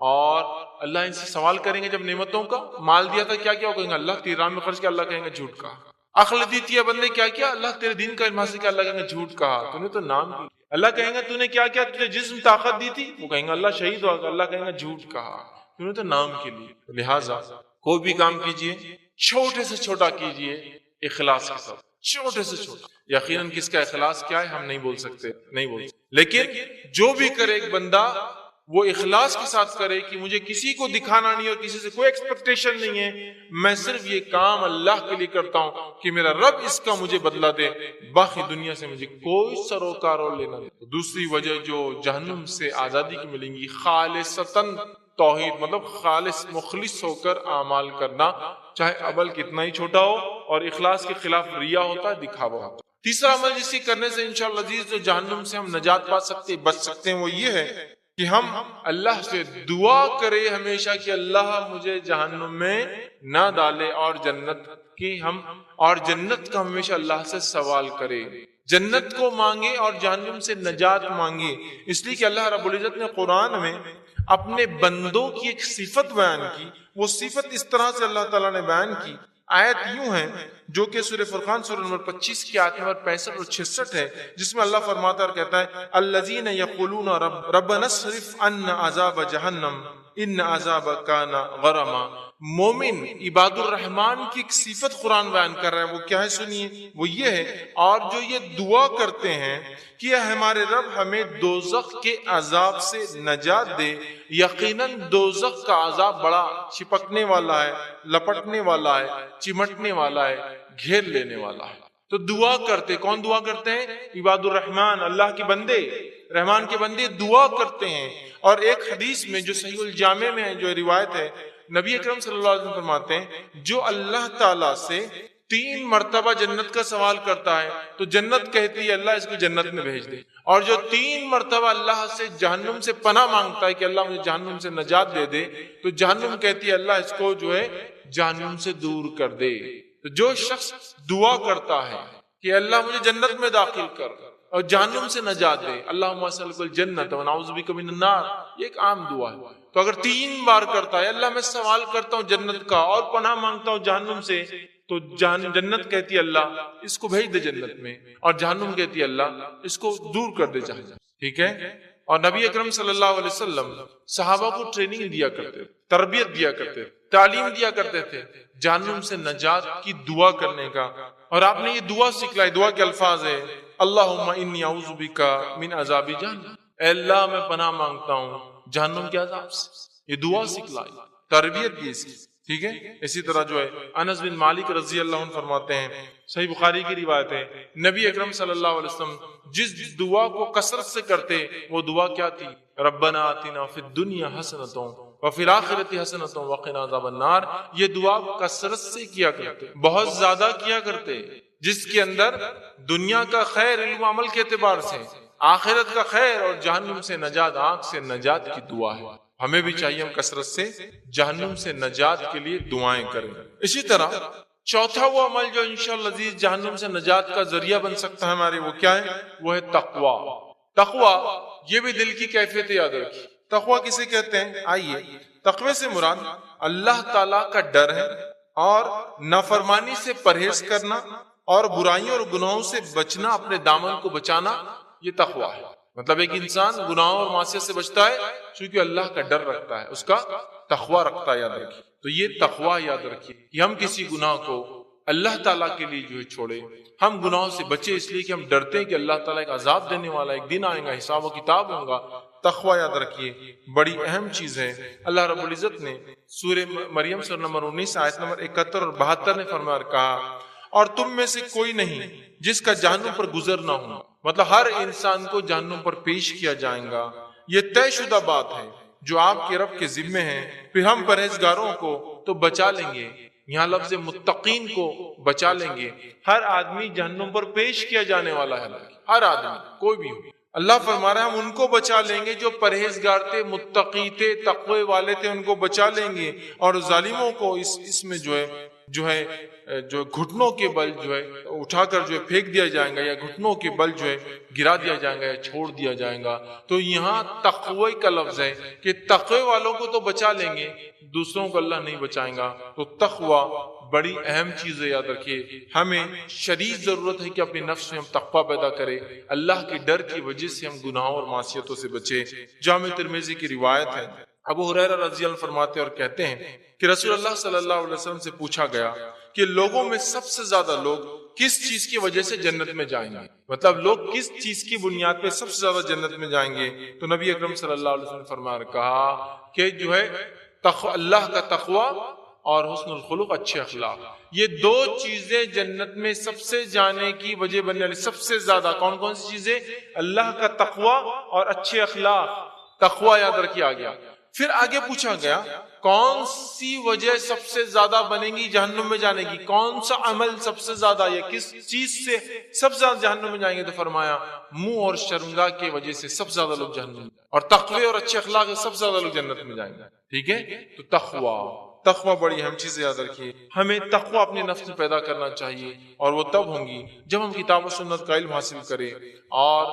اور اللہ ان سے سوال کریں گے جب نعمتوں کا، مال دیا تھا کیا کیا، وہ کہیں گے اللہ تیرے راہ میں خرچ کیا، اللہ کہیں گے جھوٹ کہا. عقل دی تھی بندے کیا کیا، اللہ تیرے دین کا علم حاصل کیا، اللہ کہیں گے جھوٹ کہا، تو نے تو نام کیا. اللہ کہیں گے تو نے کیا کیا، تجھے جسم طاقت دی تھی، وہ کہیں گے اللہ شہید ہوا، اللہ کہیں گے جھوٹ کہا، تو نے تو نام کے لیے. لہٰذا کوئی بھی کام کیجئے چھوٹے سے چھوٹا کیجئے اخلاص کے ساتھ، چھوٹے سے چھوٹا. یقیناً کس کا اخلاص کیا ہے ہم نہیں بول سکتے، لیکن جو بھی کرے ایک بندہ وہ اخلاص کے ساتھ کرے کہ مجھے کسی کو دکھانا نہیں اور کسی سے کوئی ایکسپیکٹیشن نہیں ہے، میں صرف یہ کام اللہ کے لیے کرتا ہوں کہ میرا رب اس کا مجھے بدلہ دے، باقی دنیا سے مجھے کوئی سروکار لینا نہیں. دوسری وجہ جو جہنم سے آزادی کی ملیں گی، خالصتاً توحید، مطلب خالص مخلص ہو کر اعمال کرنا، چاہے عمل کتنا ہی چھوٹا ہو، اور اخلاص کے خلاف ریا ہوتا ہے، دکھاوا ہوتا ہے. تیسرا عمل جس کے کرنے سے انشاءاللہ عزیز جو جہنم سے ہم نجات پا سکتے، بچ سکتے ہیں، وہ یہ ہے کہ ہم اللہ سے دعا کرے ہمیشہ کہ اللہ مجھے جہنم میں نہ ڈالے، اور جنت کا ہمیشہ اللہ سے سوال کرے، جنت کو مانگے اور جہنم سے نجات مانگے. اس لیے کہ اللہ رب العزت نے قرآن میں اپنے بندوں کی ایک صفت بیان کی. وہ صفت اس طرح سے اللہ تعالیٰ نے بیان کی، آیت یوں ہے جو کہ سورہ فرقان سورہ نمبر 25 کی آیت نمبر 65 اور 66 ہے، جس میں اللہ فرماتا اور کہتا ہے الذین یقولون ربنا اصرف عنا عذاب جہنم ان عذاب کان غراما. مومن عباد الرحمن کی ایک صفت قرآن بیان کر رہا ہے، وہ کیا ہے سنیے، وہ یہ ہے، اور جو یہ دعا کرتے ہیں کہ ہمارے رب ہمیں دوزخ کے عذاب سے نجات دے، یقیناً دوزخ کا عذاب بڑا چپکنے والا ہے، لپٹنے والا ہے، چمٹنے والا ہے، گھیر لینے والا ہے. تو دعا کرتے، کون دعا کرتے ہیں؟ عباد الرحمن، اللہ کے بندے، رحمان کے بندے دعا کرتے ہیں۔ اور ایک حدیث میں جو صحیح الجامع میں ہے، جو روایت ہے، نبی اکرم صلی اللہ علیہ وسلم فرماتے ہیں جو اللہ تعالیٰ سے 3 مرتبہ جنت کا سوال کرتا ہے تو جنت کہتی ہے اللہ اس کو جنت میں بھیج دے، اور جو 3 مرتبہ اللہ سے جہنم سے پناہ مانگتا ہے کہ اللہ مجھے جہنم سے نجات دے دے تو جہنم کہتی ہے اللہ اس کو جو ہے جہنم سے دور کر دے۔ تو جو شخص دعا کرتا ہے کہ اللہ مجھے جنت میں داخل کر اور جہنم سے نجات دے، اللہم اسألک الجنت ونعوذ بک من النار، یہ ایک عام دعا ہے۔ تو اگر 3 بار کرتا ہے اللہ میں سوال کرتا ہوں جنت کا اور پناہ مانگتا ہوں جہنم سے، تو جنت کہتی ہے اللہ اس کو بھیج دے جنت میں، اور جہنم کہتی ہے اللہ اس کو دور کر دے جہنم۔ ٹھیک ہے؟ اور نبی اکرم صلی اللہ علیہ وسلم صحابہ کو ٹریننگ دیا کرتے، تربیت دیا کرتے، تعلیم دیا کرتے تھے جہنم سے نجات کی دعا کرنے کا۔ اور آپ نے یہ دعا سکھلائی، دعا کے الفاظ ہے اللہم انی اعوذ بک من عذاب جہنم، اے اللہ میں پناہ مانگتا ہوں جہنم کے عذاب سے۔ یہ دعا سکھلائی، تربیت دی اس کی۔ ٹھیک ہے؟ اسی طرح جو ہے انس بن مالک رضی اللہ عنہ فرماتے ہیں، صحیح بخاری کی روایت ہے، نبی اکرم صلی اللہ علیہ وسلم جس دعا کو کثرت سے کرتے وہ دعا کیا تھی؟ ربنا آتنا فی الدنیا حسنۃ وفی الآخرۃ حسنۃ وقنا عذاب النار۔ یہ دعا کثرت سے کیا کرتے، بہت زیادہ کیا کرتے، جس کے اندر دنیا کا خیر علم و عمل کے اعتبار سے، آخرت کا خیر اور جہنم سے نجات، آنکھ سے نجات کی دعا ہے۔ ہمیں بھی چاہیے ہم کثرت سے جہنم سے نجات کے لیے دعائیں کریں۔ اسی طرح چوتھا وہ عمل جو انشاءاللہ عزیز جہنم سے نجات کا ذریعہ بن سکتا ہے ہمارے، وہ کیا ہے؟ وہ ہے تقوی۔ تقوی یہ بھی دل کی کیفیت یاد رکھی۔ تقوی کسے کہتے ہیں؟ آئیے، تقوی سے مراد اللہ تعالیٰ کا ڈر ہے اور نافرمانی سے پرہیز کرنا اور برائیوں اور گناہوں سے بچنا، اپنے دامن کو بچانا، یہ تقوی ہے۔ مطلب ایک انسان گناہوں اور معصیت سے بچتا ہے چونکہ اللہ کا ڈر رکھتا ہے، اس کا تقوی رکھتا ہے، یاد رکھیے۔ تو یہ تقوی یاد رکھیے کہ ہم کسی گناہ کو اللہ تعالیٰ کے لیے جو ہے چھوڑے، ہم گناہوں سے بچے اس لیے کہ ہم ڈرتے ہیں کہ اللہ تعالیٰ ایک عذاب دینے والا، ایک دن آئے گا، حساب و کتاب ہوگا۔ تقوی یاد رکھیے بڑی اہم چیز ہے۔ اللہ رب العزت نے سورہ مریم سورہ نمبر 19 آیت نمبر 71 اور 72 نے فرمایا اور کہا اور تم میں سے کوئی نہیں جس کا جہنم پر گزر نہ ہو، مطلب ہر انسان کو جہنم پر پیش کیا جائے گا، یہ طے شدہ بات ہے جو آپ کے رب کے ذمے ہے، پھر ہم پرہیزگاروں کو تو بچا لیں گے، یہاں لفظ متقین کو بچا لیں گے۔ ہر آدمی جہنم پر پیش کیا جانے والا ہے، ہر آدمی، کوئی بھی ہو۔ اللہ فرما رہا ہے ہم ان کو بچا لیں گے جو پرہیزگار تھے، متقی تھے، تقوی والے تھے، ان کو بچا لیں گے، اور ظالموں کو اس میں جو گھٹنوں کے بل جو ہے اٹھا کر جو ہے پھینک دیا جائے گا، یا گھٹنوں کے بل جو ہے گرا دیا جائے گا یا چھوڑ دیا جائے گا۔ تو یہاں تقوی کا لفظ ہے کہ تقوی والوں کو تو بچا لیں گے، دوسروں کو اللہ نہیں بچائیں گا۔ تو تقوی بڑی اہم چیز ہے، یاد رکھیے۔ ہمیں شدید ضرورت ہے کہ اپنے نفس میں ہم تقوی پیدا کریں، اللہ کے ڈر کی وجہ سے ہم گناہوں اور معصیتوں سے بچیں۔ جامع ترمذی کی روایت ہے، ابو ہریرہ رضی اللہ عنہ فرماتے اور کہتے ہیں کہ رسول اللہ صلی اللہ علیہ وسلم سے پوچھا گیا کہ لوگوں میں سب سے زیادہ لوگ کس چیز کی وجہ سے جنت میں جائیں گے، مطلب لوگ کس چیز کی بنیاد پہ سب سے زیادہ جنت میں جائیں گے؟ تو نبی اکرم صلی اللہ علیہ وسلم نے فرمایا اور کہا کہ جو ہے اللہ کا تقوی اور حسن الخلق، اچھے اخلاق، یہ 2 چیزیں جنت میں سب سے جانے کی وجہ بننے والی۔ سب سے زیادہ کون کون سی چیزیں؟ اللہ کا تقوی اور اچھے اخلاق۔ تقوی یاد رکھیے آ گیا۔ پھر آگے پوچھا گیا کون سی وجہ سب سے زیادہ بنے گی جہنم میں جانے کی، کون سا عمل سب سے زیادہ، یا کس چیز سے سب سے زیادہ جہنم میں جائیں گے؟ تو فرمایا منہ اور شرمگاہ کی وجہ سے سب سے زیادہ لوگ جہنم میں، اور تقوی اور اچھے اخلاق سے سب سے زیادہ لوگ جنت میں جائیں گے۔ ٹھیک ہے؟ تو تقوی بڑی اہم چیز یاد رکھیے۔ ہمیں تقوی اپنے نفس میں پیدا کرنا چاہیے، اور وہ تب ہوں گی جب ہم کتاب و سنت کا علم حاصل کریں، اور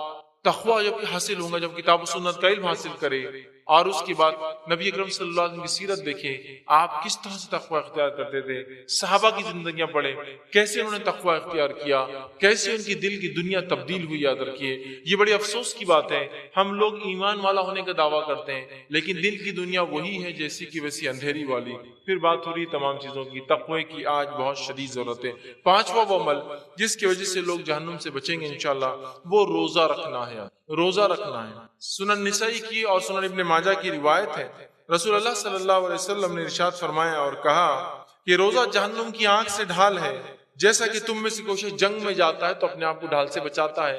تقوی جب حاصل ہوگا جب کتاب و سنت کا علم حاصل کرے، اور اس کے بعد نبی اکرم صلی اللہ علیہ وسلم کی سیرت دیکھیں، آپ کس طرح سے تقوی اختیار کرتے تھے، صحابہ کی زندگیاں پڑھیں، کیسے انہوں نے تقوی اختیار کیا، کیسے ان کی دل کی دنیا تبدیل ہوئی۔ یاد رکھیے یہ بڑی افسوس کی بات ہے، ہم لوگ ایمان والا ہونے کا دعویٰ کرتے ہیں لیکن دل کی دنیا وہی ہے جیسی کی ویسی اندھیری والی۔ پھر بات ہو رہی تمام چیزوں کی، تقوی کی آج بہت شدید ضرورت ہے۔ 5واں وہ عمل جس کی وجہ سے لوگ جہنم سے بچیں گے انشاءاللہ، وہ روزہ رکھنا ہے۔ روزہ رکھنا ہے۔ سنن نسائی کی اور سنن ابن ماجہ کی روایت ہے، رسول اللہ صلی اللہ علیہ وسلم نے ارشاد فرمایا اور کہا کہ روزہ جہنم کی آنکھ سے ڈھال ہے، جیسا کہ تم میں سے کوئی شخص جنگ میں جاتا ہے تو اپنے آپ کو ڈھال سے بچاتا ہے،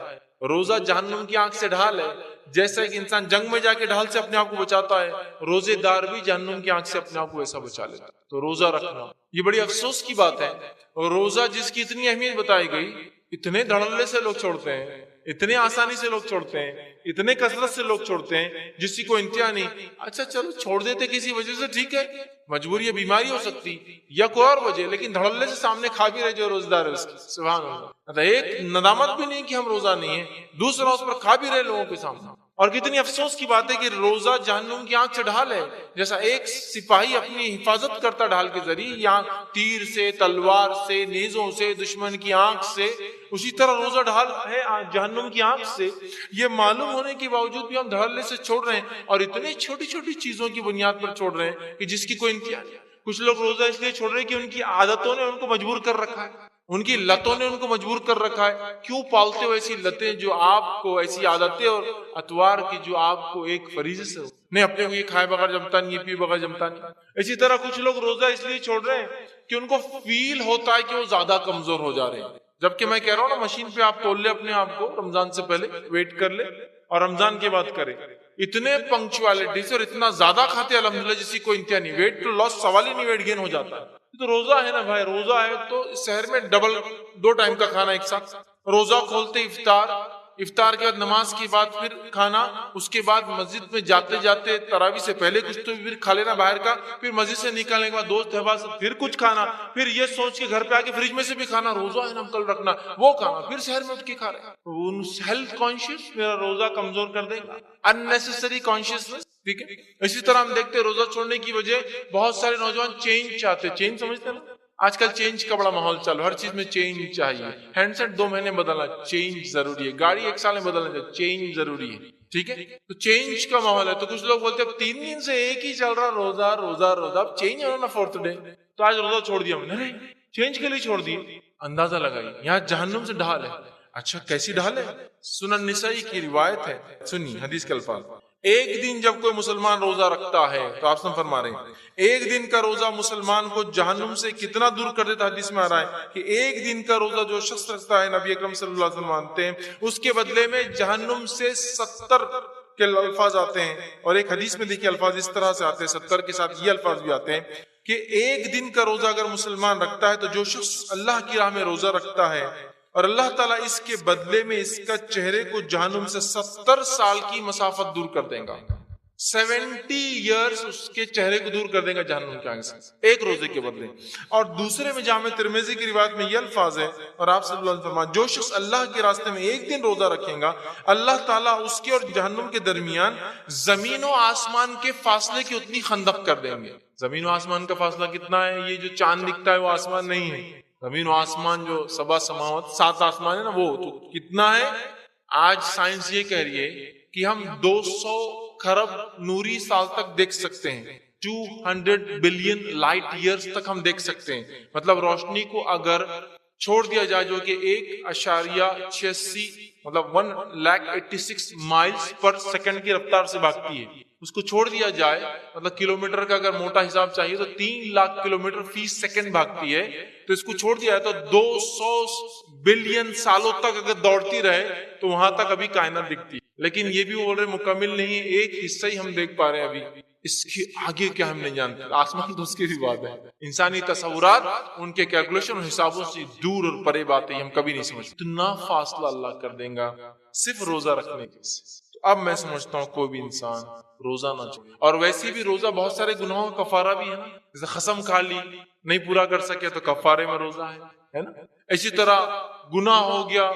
روزہ جہنم کی آنکھ سے ڈھال ہے، جیسا کہ انسان جنگ میں جا کے ڈھال سے اپنے آپ کو بچاتا ہے، روزے دار بھی جہنم کی آنکھ سے اپنے آپ کو ایسا بچا لیتا ہے۔ تو روزہ رکھنا یہ بڑی افسوس کی بات ہے، اور روزہ جس کی اتنی اہمیت بتائی گئی، اتنے دھڑلے سے لوگ چھوڑتے ہیں، اتنے آسانی سے لوگ چھوڑتے ہیں، اتنے کثرت سے لوگ چھوڑتے ہیں جس کی کوئی انتہا نہیں۔ اچھا چلو چھوڑ دیتے کسی وجہ سے، ٹھیک ہے، مجبوری یا بیماری ہو سکتی یا کوئی اور وجہ، لیکن دھڑلے سے سامنے کھا بھی رہے جو روزہ دار ہے اس کی، سبحان اللہ، ایک ندامت بھی نہیں کہ ہم روزہ نہیں ہیں، دوسرا اس پر کھا بھی رہے لوگوں کے سامنے۔ اور کتنی افسوس کی بات ہے کہ روزہ جہنم کی آنکھ سے ڈھال ہے، جیسا ایک سپاہی اپنی حفاظت کرتا ڈھال کے ذریعے، یا تیر سے، تلوار سے، نیزوں سے، دشمن کی آنکھ سے، اسی طرح روزہ ڈھال ہے جہنم کی آنکھ سے۔ یہ معلوم ہونے کے باوجود بھی ہم دھڑلے سے چھوڑ رہے ہیں، اور اتنی چھوٹی چھوٹی چیزوں کی بنیاد پر چھوڑ رہے ہیں کہ جس کی کوئی انتہا نہیں۔ کچھ لوگ روزہ اس لیے چھوڑ رہے ہیں کہ ان کی عادتوں نے ان کو مجبور کر رکھا ہے، ان کی لتوں نے ان کو مجبور کر رکھا ہے۔ کیوں پالتے ہو ایسی لتیں جو آپ کو، ایسی عادتیں اور اطوار کی جو آپ کو ایک فریضے سے نہیں، اپنے کو یہ کھائے بغیر جمتا نہیں، یہ پیے بغیر جمتا نہیں۔ اسی طرح کچھ لوگ روزہ اس لیے چھوڑ رہے ہیں کہ ان کو فیل ہوتا ہے کہ وہ زیادہ کمزور ہو جا رہے ہیں، جبکہ میں کہہ رہا ہوں نا، مشین پہ آپ تول لے اپنے آپ کو، رمضان سے پہلے ویٹ کر لے اور رمضان کے بعد کرے، اتنے پنکچوالٹی سے اور اتنا زیادہ کھاتے الحمدللہ جس کی کوئی انتہا نہیں، ویٹ تو لاس سوال ہی نہیں، ویٹ گین ہو جاتا ہے۔ تو روزہ ہے نا بھائی، روزہ ہے تو شہر میں ڈبل 2 ٹائم کا کھانا ایک ساتھ، روزہ کھولتے افطار کے بعد نماز کے بعد پھر کھانا، اس کے بعد مسجد میں جاتے جاتے تراویح سے پہلے کچھ تو پھر کھا لینا باہر کا، پھر مسجد سے نکلنے کے بعد دوست احباب سے پھر کچھ کھانا، پھر یہ سوچ کے گھر پہ آ کے فریج میں سے بھی کھانا، روزہ ہے نا کل رکھنا، وہ کھانا، پھر شہر میں اٹھ کے کھا رہے، ہیلتھ کانشیس، میرا روزہ کمزور کر دے گا، اننیسیسری کانشیسنس، ٹھیک ہے۔ اسی طرح ہم دیکھتے ہیں روزہ چھوڑنے کی وجہ بہت سارے نوجوان چینج چاہتے، چینج سمجھتے ہیں نا، آج کل چینج کا بڑا ماحول چل، ہر چیز میں چینج چاہیے، ہینڈ سیٹ 2 مہینے بدلنا، چینج ضروری ہے، گاڑی 1 سال میں بدلنا، چینج ضروری ہے، ٹھیک ہے۔ تو چینج کا ماحول ہے، تو کچھ لوگ بولتے ہیں 3 دن سے ایک ہی چل رہا، روزہ روزہ روزہ، اب چینج ہونا نا 4تھ ڈے، تو آج روزہ چھوڑ دیا ہم نے، نہیں، چینج کے لیے چھوڑ دیا۔ اندازہ لگائیے، یہاں جہنم سے ڈھال ہے۔ اچھا کیسی ڈھال ہے؟ سنن نسائی کی روایت ہے، سنی حدیث کے الفاظ، ایک دن جب کوئی مسلمان روزہ رکھتا ہے تو آپ سن فرما رہے ہیں، ایک دن کا روزہ مسلمان کو جہنم سے کتنا دور کر دیتا ہے۔ حدیث میں آ رہا ہے کہ ایک دن کا روزہ جو شخص رکھتا ہے، نبی اکرم صلی اللہ علیہ وسلم مانتے ہیں، اس کے بدلے میں جہنم سے 70 کے الفاظ آتے ہیں، اور ایک حدیث میں دیکھیے الفاظ اس طرح سے آتے ہیں، 70 کے ساتھ یہ الفاظ بھی آتے ہیں کہ ایک دن کا روزہ اگر مسلمان رکھتا ہے تو جو شخص اللہ کی راہ میں روزہ رکھتا ہے اور اللہ تعالیٰ اس کے بدلے میں اس کا چہرے کو جہنم سے 70 سال کی مسافت دور کر دیں گا، 70 ایئرز اس کے چہرے کو دور کر دیں گا جہنم کے آنکھ سے، ایک روزے کے بدلے۔ اور دوسرے میں جامع ترمذی کی روایت میں یہ الفاظ ہے، اور آپ صلی اللہ علیہ وسلم فرمایا، جو شخص اللہ کے راستے میں ایک دن روزہ رکھے گا، اللہ تعالیٰ اس کے اور جہنم کے درمیان زمین و آسمان کے فاصلے کی اتنی خندق کر دیں گے۔ زمین و آسمان کا فاصلہ کتنا ہے؟ یہ جو چاند دکھتا ہے وہ آسمان نہیں ہے، زمین و آسمان جو 7 سماوات 7 آسمان ہے نا، وہ تو کتنا ہے؟ آج سائنس یہ کہہ رہی ہے کہ ہم 200 کھرب نوری سال تک دیکھ سکتے ہیں، 200 بلین لائٹ ایئرز تک ہم دیکھ سکتے ہیں۔ مطلب روشنی کو اگر چھوڑ دیا جائے جو کہ 1.86 مطلب 1,86,000 مائلز پر سیکنڈ کی رفتار سے بھاگتی ہے، اس کو چھوڑ دیا جائے، مطلب کلومیٹر کا اگر موٹا حساب چاہیے تو 3 لاکھ کلومیٹر فی سیکنڈ بھاگتی ہے، تو اس کو چھوڑ دیا ہے تو 200 بلین سالوں تک اگر دوڑتی رہے تو وہاں تک ابھی کائنات دکھتی ہے۔ لیکن یہ بھی وہ مکمل نہیں ہے، ایک حصہ ہی ہم دیکھ پا رہے ہیں ابھی، اس کے آگے کیا ہم نہیں جانتے۔ آسمان تو اس کی بھی بات ہے، انسانی تصورات ان کے کیلکولیشن اور حسابوں سے دور اور پرے باتیں ہم کبھی نہیں سمجھتے۔ اتنا فاصلہ اللہ کر دیں گا صرف روزہ رکھنے کے سے۔ تو اب میں سمجھتا ہوں کوئی بھی انسان روزہ نہ چھوڑے، اور ویسے بھی روزہ بہت سارے گناہوں کا کفارہ بھی ہے نا، جیسے قسم کھا لی نہیں پورا کر سکے تو کفارے میں روزہ ہے نا، اسی طرح گناہ ہو گیا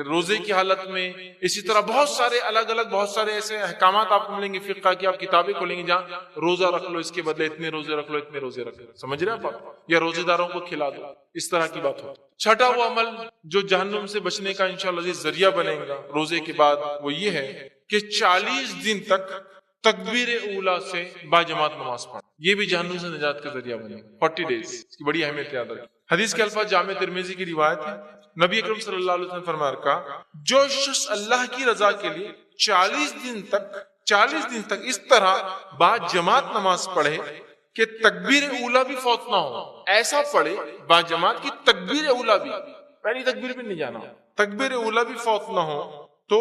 روزے کی حالت میں، اسی طرح بہت سارے الگ الگ بہت سارے ایسے احکامات آپ کو ملیں گے فقہ کی، آپ کتابیں کھولیں گے جہاں روزہ رکھ لو، اس کے بدلے اتنے روزے رکھ لو، اتنے روزے رکھ لو، سمجھ رہے ہیں آپ، یا روزے داروں کو کھلا دو، اس طرح کی بات ہو۔ چھٹا وہ عمل جو جہنم سے بچنے کا انشاءاللہ ذریعہ بنے گا روزے کے بعد، وہ یہ ہے کہ 40 دن تک تکبیر اولا سے با جماعت نماز پڑھ، یہ بھی جہنم سے نجات کا ذریعہ بنے گا۔ 40 ڈیز اس کی بڑی اہمیت یاد رکھیں۔ حدیث کے الفاظ جامع ترمذی کی روایت ہے، نبی اکرم صلی اللہ علیہ وسلم فرمایا، جو شخص اللہ کی رضا کے لیے 40 دن تک اس طرح با جماعت نماز پڑھے کہ تکبیر اولا بھی فوت نہ ہو، ایسا پڑھے با جماعت کی تکبیر اولا بھی، پہلی تکبیر بھی نہیں جانا، تکبیر اولا بھی فوت نہ ہو، تو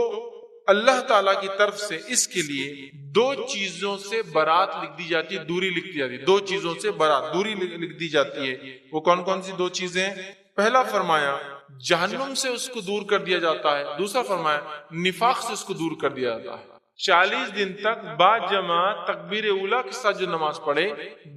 اللہ تعالیٰ کی طرف سے اس کے لیے دو چیزوں سے برات لکھ دی جاتی ہے، دوری لکھ دی جاتی ہے، دو چیزوں سے برات دوری لکھ دی جاتی ہے۔ وہ کون کون سی دو چیزیں؟ پہلا فرمایا جہنم سے اس کو دور کر دیا جاتا ہے، دوسرا فرمایا نفاق سے اس کو دور کر دیا جاتا ہے۔ 40 دن تک با جماعت تکبیر اولا کے ساتھ جو نماز پڑھے،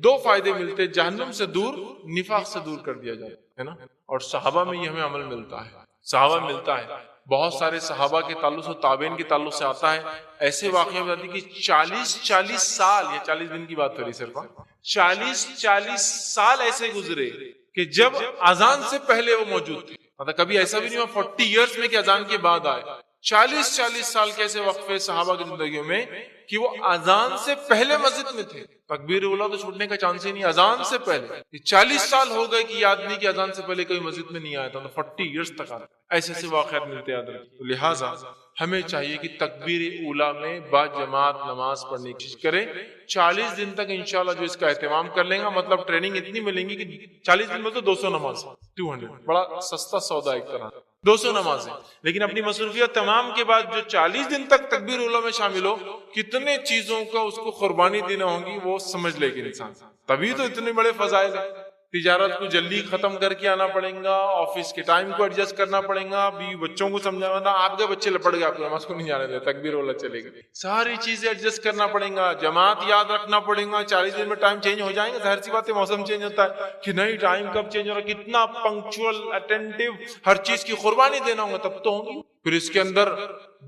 دو فائدے ملتے، جہنم سے دور، نفاق سے دور کر دیا جاتا ہے نا۔ اور صحابہ میں یہ ہمیں عمل ملتا ہے، صحابہ ملتا ہے، بہت سارے صحابہ کے تعلق سے، تابعین کے تعلق سے آتا ہے، ایسے واقعہ بتاتی کہ 40 سال، یہ 40 دن کی بات کری صرف، 40 سال ایسے گزرے کہ جب اذان سے پہلے وہ موجود تھے، مطلب کبھی ایسا بھی نہیں ہوا 40 ایئرس میں کہ اذان کے بعد آئے، 40 سال کے ایسے وقفے صحابہ کی زندگیوں میں کہ وہ اذان سے پہلے مسجد میں تھے، تکبیر اولا تو چھوٹنے کا چانس ہی نہیں، اذان سے پہلے۔ 40 سال ہو گئے کہ یاد نہیں کہ اذان سے پہلے کوئی مسجد میں نہیں آیا تھا، تو 40 ایئرس تک آتا، ایسے ایسے واقعات ملتے یاد رکھیں۔ تو لہٰذا ہمیں چاہیے کہ تکبیر اولا میں با جماعت نماز پڑھنے کی کوشش کریں۔ 40 دن تک انشاءاللہ جو اس کا اہتمام کر لیں گا، مطلب ٹریننگ اتنی ملیں گی کہ 40 دن میں تو 200 نماز، 200، بڑا سستا سودا ایک طرح، 200 نمازیں، لیکن اپنی مصروفیت تمام کے بعد جو 40 دن تک تکبیر اولا میں شامل ہو، کتنے چیزوں کا اس کو قربانی دینا ہوگی وہ سمجھ لے گی انسان، تبھی تو اتنے بڑے فضائل ہیں۔ تجارت کو جلدی ختم کر کے آنا پڑے گا، آفس کے ٹائم کو ایڈجسٹ کرنا پڑے گا، بیوی بچوں کو سمجھانا، آپ کے بچے لپٹ گئے، آپ کو نماز کو نہیں جانے دے، تکبیر اولا چلے گا، ساری چیزیں ایڈجسٹ کرنا پڑے گا، جماعت یاد رکھنا پڑے گا۔ 40 دن میں ٹائم چینج ہو جائیں گے، ظاہر سی بات ہے، موسم چینج ہوتا ہے کہ نہیں ٹائم کب چینج ہو رہا ہے، کتنا پنکچوئل اٹینٹیو، ہر چیز کی قربانی دینا ہوگا تب تو ہوگی۔ پھر اس کے اندر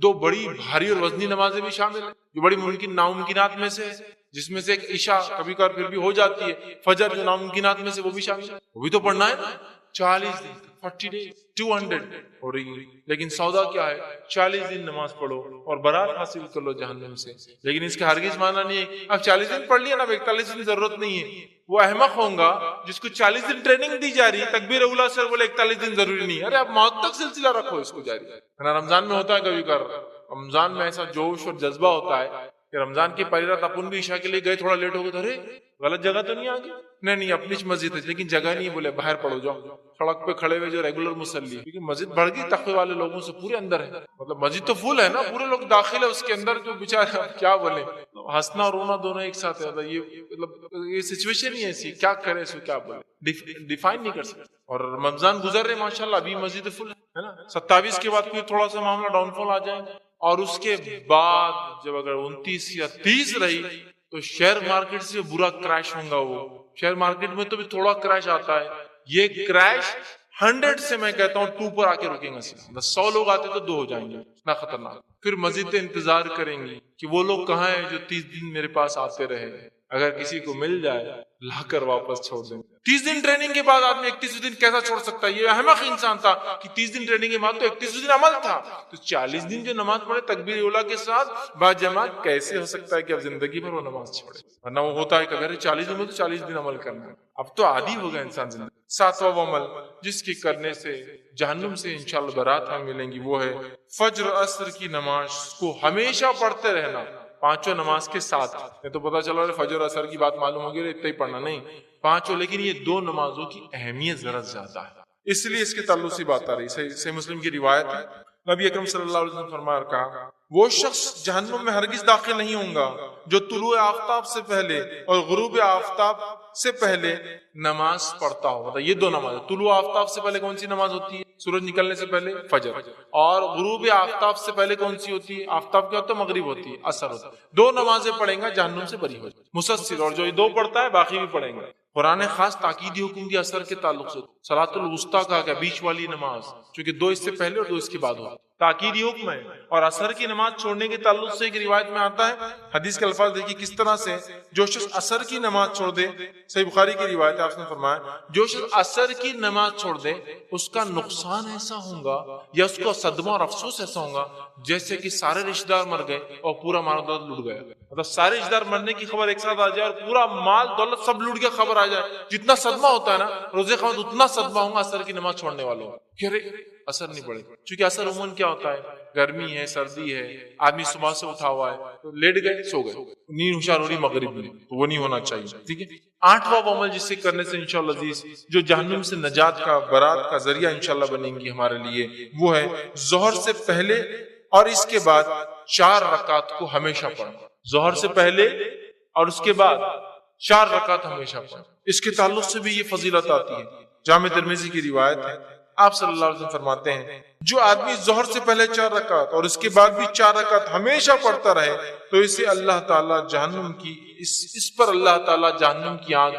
دو بڑی بھاری اور وزنی نمازیں بھی شامل ہیں جو بڑی ممکن ناممکنات میں سے ہے، جس میں سے ایک عشاء کبھی کبھار پھر بھی ہو جاتی ہے، فجر جو ناممکنات میں سے وہ بھی شامل ہے، وہ بھی تو پڑھنا ہے نا۔ 40 دن 40 ڈیز 200 ہو رہی ہے، لیکن سودا کیا ہے؟ 40 دن نماز پڑھو اور برات حاصل کر لو جہنم سے۔ لیکن اس کا ہرگز معنی نہیں ہے اب 40 دن پڑھ لیا نا، اب 41 دن ضرورت نہیں ہے۔ وہ احمق ہوگا جس کو 40 دن ٹریننگ دی جا رہی ہے، تکبیر اولا سے بولے 41 دن ضروری نہیں ہے، ارے اب موت تک سلسلہ رکھو اس کو جاری۔ رمضان میں ہوتا ہے کبھی کر، رمضان میں ایسا جوش اور جذبہ ہوتا ہے کہ رمضان کی پہلی رات اپن بھی عشاء کے لیے گئے، تھوڑا لیٹ ہو گئے تو ارے غلط جگہ تو نہیں آ گئی، نہیں اپنی مسجد ہے لیکن جگہ نہیں، بولے باہر پڑھو جاؤ، سڑک پہ کھڑے ہوئے جو ریگولر مصلی ہے، کیونکہ مسجد بڑھ گئی تقوی والے لوگوں سے، پورے اندر ہے، مطلب مسجد تو فل ہے نا، پورے لوگ داخل ہے اس کے اندر، جو بیچارے کیا بولے، ہنسنا اور رونا دونوں ایک ساتھ ہے، یہ مطلب یہ سچویشن ہی ایسی، کیا کرے اس کو، کیا بولے، ڈیفائن نہیں کر سکتے۔ اور رمضان گزر رہے ماشاءاللہ، ابھی مسجد فل ہے نا، 27 کے بعد پھر تھوڑا سا معاملہ ڈاؤن فال آ جائے گا، اور اس کے بعد جب اگر 29 یا 30 رہی تو شیئر مارکیٹ سے برا کریش ہوگا۔ وہ شیئر مارکیٹ میں تو بھی تھوڑا کریش آتا ہے، یہ کریش 100 سے میں کہتا ہوں 2 پر آ کے رکیں گا، 100 لوگ آتے تو 2 ہو جائیں گے، اتنا خطرناک۔ پھر مزید انتظار کریں گے کہ وہ لوگ کہاں ہیں جو 30 دن میرے پاس آتے رہے، اگر کسی کو مل جائے لا کر واپس چھوڑ دیں۔ 30 دن ٹریننگ کے بعد آدمی 31 دن کیسا چھوڑ سکتا ہے؟ یہ احمق انسان تھا کہ 30 دن ٹریننگ کے بعد تو 31 دن عمل تھا، تو 40 دن جو نماز پڑھے تکبیر اولا کے ساتھ با جماعت، کیسے ہو سکتا ہے کہ اب زندگی بھر وہ نماز چھوڑے؟ ورنہ وہ ہوتا ہے کہ اگر 40 دن میں تو 40 دن عمل کرنا ہے، اب تو عادی ہو گیا انسان زندگی۔ 7واں عمل جس کی کرنے سے جہنم سے انشاءاللہ برات ہمیں ملیں گی، وہ ہے فجر عصر کی نماز کو ہمیشہ پڑھتے رہنا، 5 نماز کے ساتھ۔ یہ تو پتا چلا فجر عصر کی بات معلوم ہوگی، اتنا ہی پڑھنا نہیں 5، لیکن یہ 2 نمازوں کی اہمیت ذرا زیادہ ہے، اس لیے اس کے تعلق سے بات آ رہی ہے۔ صحیح مسلم کی روایت ہے، نبی اکرم صلی اللہ علیہ وسلم فرمایا، کہا وہ شخص جہنم میں ہرگز داخل نہیں ہوگا جو طلوع آفتاب سے پہلے اور غروب آفتاب سے پہلے نماز پڑھتا ہو۔ مطلب یہ 2 نماز، طلوع آفتاب سے پہلے کون سی نماز ہوتی ہے؟ سورج نکلنے سے پہلے فجر، اور غروب آفتاب سے پہلے کون سی ہوتی ہے؟ آفتاب کیا ہوتا ہے؟ مغرب ہوتی ہے، عصر ہوتا ہے۔ 2 نمازیں پڑھیں گا جہنم سے بری ہو جائے مسلسل، اور جو یہ 2 پڑھتا ہے باقی بھی پڑھیں گے۔ قرآن خاص تاکیدی حکم دیا عصر کے تعلق سے، صلاۃ الوسطیٰ کہا گیا، بیچ والی نماز، چونکہ 2 اس سے پہلے اور 2 اس کے بعد ہو، تاکیدی حکم ہے۔ اور عصر کی نماز چھوڑنے کے تعلق سے ایک روایت میں آتا ہے، حدیث کے الفاظ دیکھیے کس طرح سے، جو شخص عصر کی نماز چھوڑ دے، صحیح بخاری کی روایت ہے، آپ نے فرمایا جو شخص عصر کی نماز چھوڑ دے اس کا نقصان ایسا ہوگا یا اس کو صدمہ اور افسوس ایسا ہوگا جیسے کہ سارے رشتہ دار مر گئے اور پورا مال دولت لوٹ گیا۔ مطلب سارے رشتہ دار مرنے کی خبر ایک ساتھ آ جائے اور پورا مال دولت سب لوٹ کے خبر آ جائے، جتنا صدمہ ہوتا ہے نا روزے قیامت اتنا صدمہ ہوگا عصر کی نماز چھوڑنے والوں، کہ ارے اثر نہیں پڑے، چونکہ اثر عموماً کیا ہوتا ہے، گرمی ہے، سردی ہے، آدمی صبح سے اٹھا ہوا ہے تو لیٹ گئے، سو گئے، نیند ہوشیار ہو رہی مغرب میں، تو وہ نہیں ہونا چاہیے. ٹھیک ہے. 8واں وہ عمل جس سے کرنے سے انشاءاللہ عزیز جو جہنم سے نجات کا، برات کا ذریعہ انشاءاللہ بنیں گی ہمارے لیے، وہ ہے ظہر سے پہلے اور اس کے بعد 4 رکعت کو ہمیشہ پڑھنا. ظہر سے پہلے اور اس کے بعد 4 رکعت ہمیشہ پڑھنا. اس کے تعلق سے بھی یہ فضیلت آتی ہے. جامع ترمذی کی روایت ہے، آپ صلی اللہ علیہ وسلم فرماتے ہیں جو آدمی ظہر سے پہلے 4 رکعت اور اس کے بعد بھی 4 رکعت ہمیشہ پڑھتا رہے تو اسے اللہ تعالیٰ جہنم کی اس پر اللہ تعالیٰ جہنم کی آگ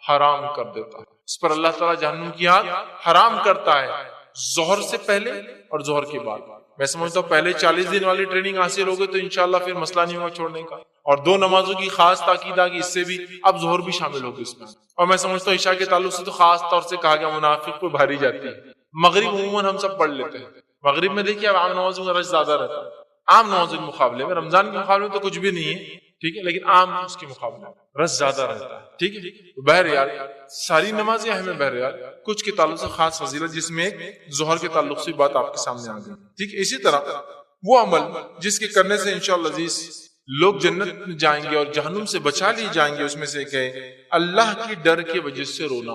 حرام کر دیتا ہے. اس پر اللہ تعالیٰ جہنم کی آگ حرام کرتا ہے ظہر سے پہلے اور ظہر کے بعد. میں سمجھتا ہوں پہلے 40 دن والی ٹریننگ حاصل ہوگی تو انشاءاللہ پھر مسئلہ نہیں ہوگا چھوڑنے کا. اور 2 نمازوں کی خاص تاکید آ گئی، اس سے بھی اب ظہر بھی شامل ہوگی اس میں. اور میں سمجھتا ہوں عشاء کے تعلق سے تو خاص طور سے کہا گیا منافق کو بھاری جاتی ہے. مغرب عموماً ہم سب پڑھ لیتے ہیں. مغرب میں دیکھیے اب عام نمازوں کا رش زیادہ رہتا ہے. عام نمازوں کے مقابلے میں، رمضان کے مقابلے میں تو کچھ بھی نہیں ہے، ٹھیک ہے، لیکن عام اس کے مقابلے میں رش زیادہ رہتا ہے. ٹھیک ہے. بہرحال ساری نمازیں اہم ہیں، بہرحال کچھ کے تعلق سے خاص فضیلت جس میں ایک ظہر کے تعلق سے بات آپ کے سامنے آ گئی. ٹھیک ہے. اسی طرح وہ عمل جس کے کرنے سے انشاءاللہ عزیز لوگ جنت میں جائیں گے اور جہنم سے بچا لیے جائیں گے، اس میں سے ایک ہے اللہ کی ڈر کی وجہ سے رونا.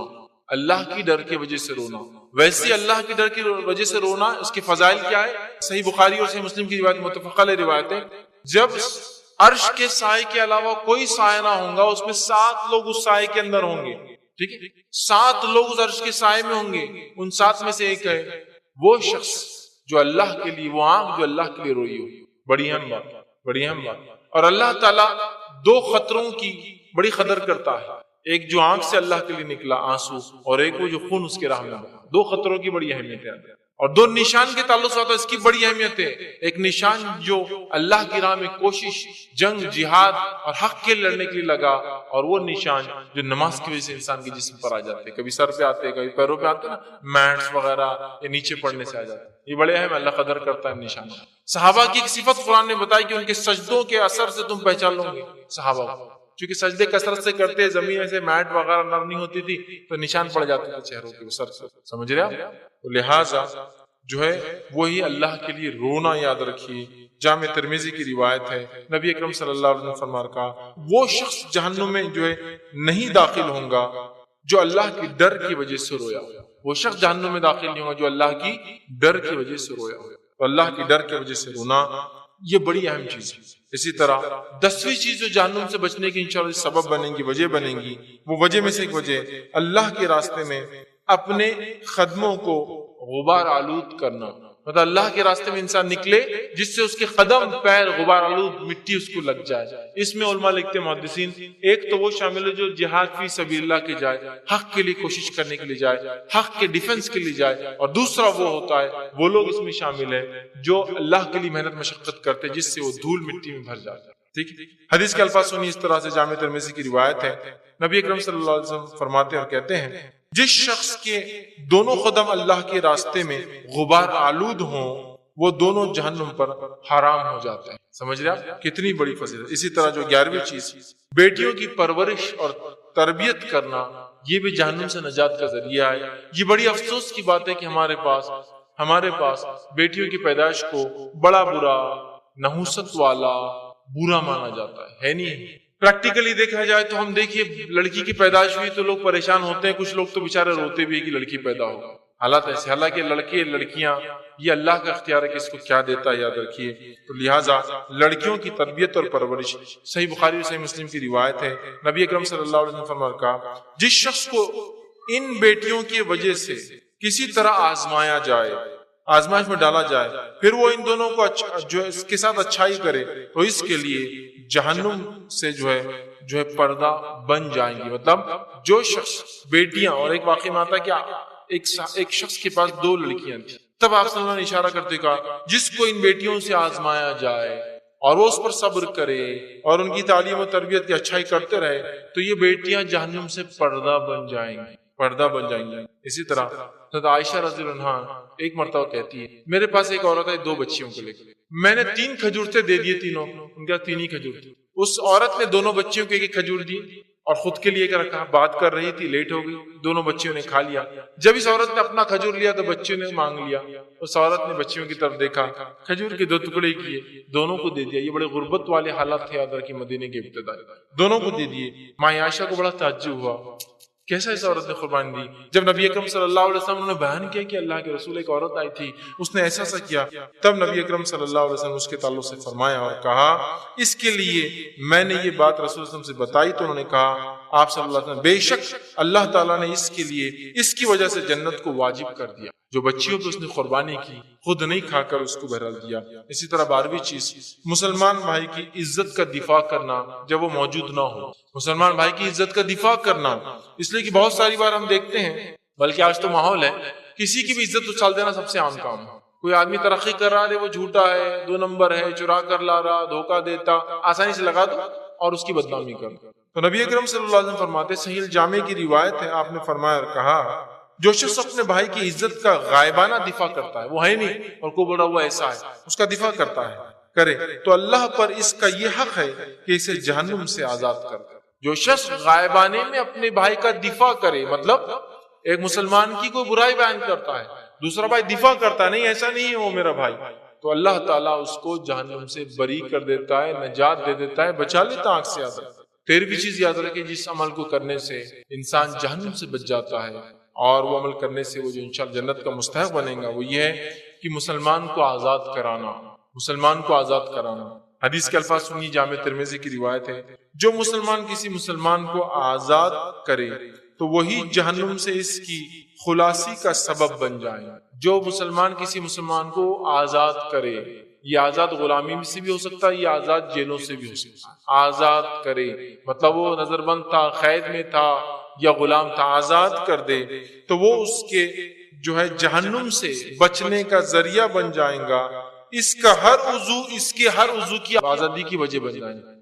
اللہ کی ڈر کی وجہ سے رونا. ویسے اللہ کی ڈر کی وجہ سے رونا، اس کے فضائل کیا ہے؟ صحیح بخاری اور صحیح مسلم کی روایت، متفق علیہ روایت ہے، جب عرش کے سائے کے علاوہ کوئی سایہ نہ ہوگا، اس میں 7 لوگ اس سائے کے اندر ہوں گے. ٹھیک ہے. 7 لوگ اس عرش کے سائے میں ہوں گے. ان 7 میں سے ایک ہے وہ شخص جو اللہ کے لیے، وہ آنکھ جو اللہ کے لیے روئی ہو. بڑی اہم بات، بڑی اہم بات. اور اللہ تعالیٰ 2 خطروں کی بڑی قدر کرتا ہے. ایک جو آنکھ سے اللہ کے لیے نکلا آنسو، اور ایک وہ جو خون اس کے راہ میں. 2 خطروں کی بڑی اہمیت ہے. اور 2 نشان کے تعلق سے ہوتا ہے، اس کی بڑی اہمیت ہے. ایک نشان جو اللہ کی راہ میں کوشش، جنگ، جہاد اور حق کے لڑنے کے لیے لگا، اور وہ نشان جو نماز کی وجہ سے انسان کے جسم پر آ جاتے ہیں. کبھی سر پہ آتے ہیں، کبھی پیروں پہ آتے ہیں نا، میٹس وغیرہ یا نیچے پڑنے سے آ جاتے ہیں. یہ بڑے اہم، اللہ قدر کرتا ہے نشان. صحابہ کی ایک صفت قرآن نے بتائی کہ ان کے سجدوں کے اثر سے تم پہچان لو گے صحابہ کو. چونکہ سجدے کثرت سے کرتے، زمین ایسے میٹ وغیرہ نرم نہیں ہوتی تھی تو نشان پڑ جاتے تھے چہروں کے سر سے. سمجھ رہے آپ؟ تو لہٰذا جو ہے وہی اللہ کے لیے رونا یاد رکھیے. جامع ترمذی کی روایت ہے، نبی اکرم صلی اللہ علیہ وسلم فرما کہا وہ شخص جہنم میں جو ہے نہیں داخل ہوں گا جو اللہ کی ڈر کی وجہ سے رویا. وہ شخص جہنم میں داخل نہیں ہوگا جو اللہ کی ڈر کی وجہ سے رویا. تو اللہ کی ڈر کی وجہ سے رونا یہ بڑی اہم چیز ہے. اسی طرح 10ویں چیز جو جہنم سے بچنے کی انشاءاللہ سبب بنے گی، وجہ بنے گی، وہ وجہ میں سے ایک وجہ اللہ کے راستے میں اپنے قدموں کو غبار آلود کرنا. مطلب اللہ کے راستے میں انسان نکلے جس سے اس کے قدم، پیر غبار آلود، مٹی اس کو لگ جائے. اس میں علماء لکھتے ہیں محدثین، ایک تو وہ شامل ہے جو جہاد فی سبیل اللہ کے جائے، حق کے لیے کوشش کرنے کے لیے جائے، حق کے ڈیفنس کے لیے جائے. اور دوسرا وہ ہوتا ہے وہ لوگ اس میں شامل ہیں جو اللہ کے لیے محنت مشقت کرتے جس سے وہ دھول مٹی میں بھر جاتا ہے. ٹھیک ہے. حدیث کے الفاظ سنی اس طرح سے، جامع ترمذی کی روایت ہے، نبی اکرم صلی اللہ علیہ وسلم فرماتے اور کہتے ہیں جس شخص کے دونوں قدم اللہ کے راستے میں غبار آلود ہوں وہ دونوں جہنم پر حرام ہو جاتے ہیں. سمجھ رہے آپ کتنی بڑی فضیلت. اسی طرح جو 11ویں چیز بیٹیوں کی پرورش اور تربیت کرنا، یہ بھی جہنم سے نجات کا ذریعہ ہے. یہ بڑی افسوس کی بات ہے کہ ہمارے پاس بیٹیوں کی پیدائش کو بڑا برا، نحوست والا، برا مانا جاتا ہے نہیں. پریکٹیکلی دیکھا جائے تو ہم دیکھیے لڑکی کی پیدائش ہوئی تو لوگ پریشان ہوتے ہیں، کچھ لوگ تو بیچارے روتے بھی ہیں کہ لڑکی پیدا ہو. حالات ایسے، حالانکہ لڑکے لڑکیاں یہ اللہ کا اختیار ہے کہ اس کو کیا دیتا ہے، یاد رکھیے. تو لہٰذا لڑکیوں کی تربیت اور پرورش، صحیح بخاری اور صحیح مسلم کی روایت ہے، نبی اکرم صلی اللہ علیہ وسلم فرمایا کہا جس شخص کو ان بیٹیوں کی وجہ سے کسی طرح آزمایا جائے، آزمائش میں ڈالا جائے، پھر وہ ان دونوں کو جو اس کے ساتھ اچھائی کرے تو اس کے لیے جہنم سے جو ہے پردہ بن جائیں گی. مطلب جو شخص بیٹیاں، اور ایک واقعہ میں آتا ہے کہ ایک شخص کے پاس 2 لڑکیاں تھیں، تب آپ صلی اللہ علیہ وسلم نے اشارہ کرتے کہا جس کو ان بیٹیوں سے آزمایا جائے اور وہ اس پر صبر کرے اور ان کی تعلیم و تربیت کی اچھائی کرتے رہے تو یہ بیٹیاں جہنم سے پردہ بن جائیں گی. اسی طرح حضرت عائشہ رضی اللہ عنہا ایک مرتبہ کہتی ہے میرے پاس ایک عورت ہے 2 بچیوں کو لے کر، میں نے 3 کھجور دے دیے، تینوں ان کا 3 ہی کھجور تھے. اس عورت نے دونوں بچیوں کو ایک کھجور دی، اور خود کے لیے رکھا. بات کر رہی تھی, لیٹ ہو گئی, دونوں بچیوں نے کھا لیا. جب اس عورت نے اپنا کھجور لیا تو بچیوں نے مانگ لیا. اس عورت نے بچیوں کی طرف دیکھا, کھجور کے 2 ٹکڑے کیے, دونوں کو دے دیا. یہ بڑے غربت والے حالات تھے یاد رکھیے مدینے کے ابتدا. دونوں کو دے دیے. ماں عائشہ کو بڑا تعجب ہوا, کیسا اس عورت نے قربانی دی. جب نبی اکرم صلی اللہ علیہ وسلم نے بیان کیا کہ اللہ کے رسول ایک عورت آئی تھی, اس نے ایسا کیا, تب نبی اکرم صلی اللہ علیہ وسلم اس کے تعلق سے فرمایا اور کہا اس کے لیے میں نے یہ بات رسول اللہ علیہ وسلم سے بتائی تو انہوں نے کہا آپ صلی اللہ علیہ وسلم بے شک اللہ تعالیٰ نے اس کے لیے اس کی وجہ سے جنت کو واجب کر دیا. جو بچیوں پہ اس نے قربانی کی خود نہیں کھا کر اس کو بہرحال دیا. اسی طرح 12ویں چیز, مسلمان بھائی کی عزت کا دفاع کرنا جب وہ موجود نہ ہو. مسلمان بھائی کی عزت کا دفاع کرنا, اس لیے کہ بہت ساری بار ہم دیکھتے ہیں, بلکہ آج تو ماحول ہے, کسی کی بھی عزت اچھال دینا سب سے عام کام ہے. کوئی آدمی ترقی کر رہا ہے, وہ جھوٹا ہے, 2 نمبر ہے, چرا کر لا رہا, دھوکہ دیتا, آسانی سے لگا دو اور اس کی بدنامی کر. تو نبی اکرم صلی اللہ علیہ وسلم فرماتے, صحیح الجامع کی روایت ہے, آپ نے فرمایا اور کہا جو شخص اپنے بھائی کی عزت کا غائبانہ دفاع کرتا ہے, وہ ہے نہیں اور کو بڑا ہوا ایسا ہے, اس کا دفاع کرتا ہے کرے تو اللہ پر اس کا یہ حق ہے کہ اسے جہنم سے آزاد کر دے. جو شخص غائبانے میں اپنے بھائی کا دفاع کرے, مطلب ایک مسلمان کی کوئی برائی بیان کرتا ہے, دوسرا بھائی دفاع کرتا ہے, نہیں ایسا نہیں ہے وہ میرا بھائی, تو اللہ تعالیٰ اس کو جہنم سے بری کر دیتا ہے, نجات دے دیتا ہے, بچا لیتا آنکھ سے. یاد رکھتا. 13ویں چیز یاد رکھیں, جس عمل کو کرنے سے انسان جہنم سے بچ جاتا ہے اور وہ عمل کرنے سے وہ جو انشاءاللہ جنت کا مستحق بنے گا, وہ یہ ہے کہ مسلمان کو آزاد کرانا. مسلمان کو آزاد کرانا. حدیث کے الفاظ سنیے, جامع ترمذی کی روایت ہے, جو مسلمان کسی مسلمان کو آزاد کرے تو وہی جہنم سے اس کی خلاصی کا سبب بن جائے. جو مسلمان کسی مسلمان کو آزاد کرے, یہ آزاد غلامی سے بھی ہو سکتا ہے, یہ آزاد جیلوں سے بھی ہو سکتا ہے. آزاد کرے مطلب وہ نظر بند تھا, قید میں تھا یا غلام تھا, آزاد کر دے تو وہ اس کے جو ہے جہنم سے بچنے کا ذریعہ بن جائے گا. اس کا ہر عضو, اس کے ہر عضو کی آزادی کی وجہ بن جائے گا.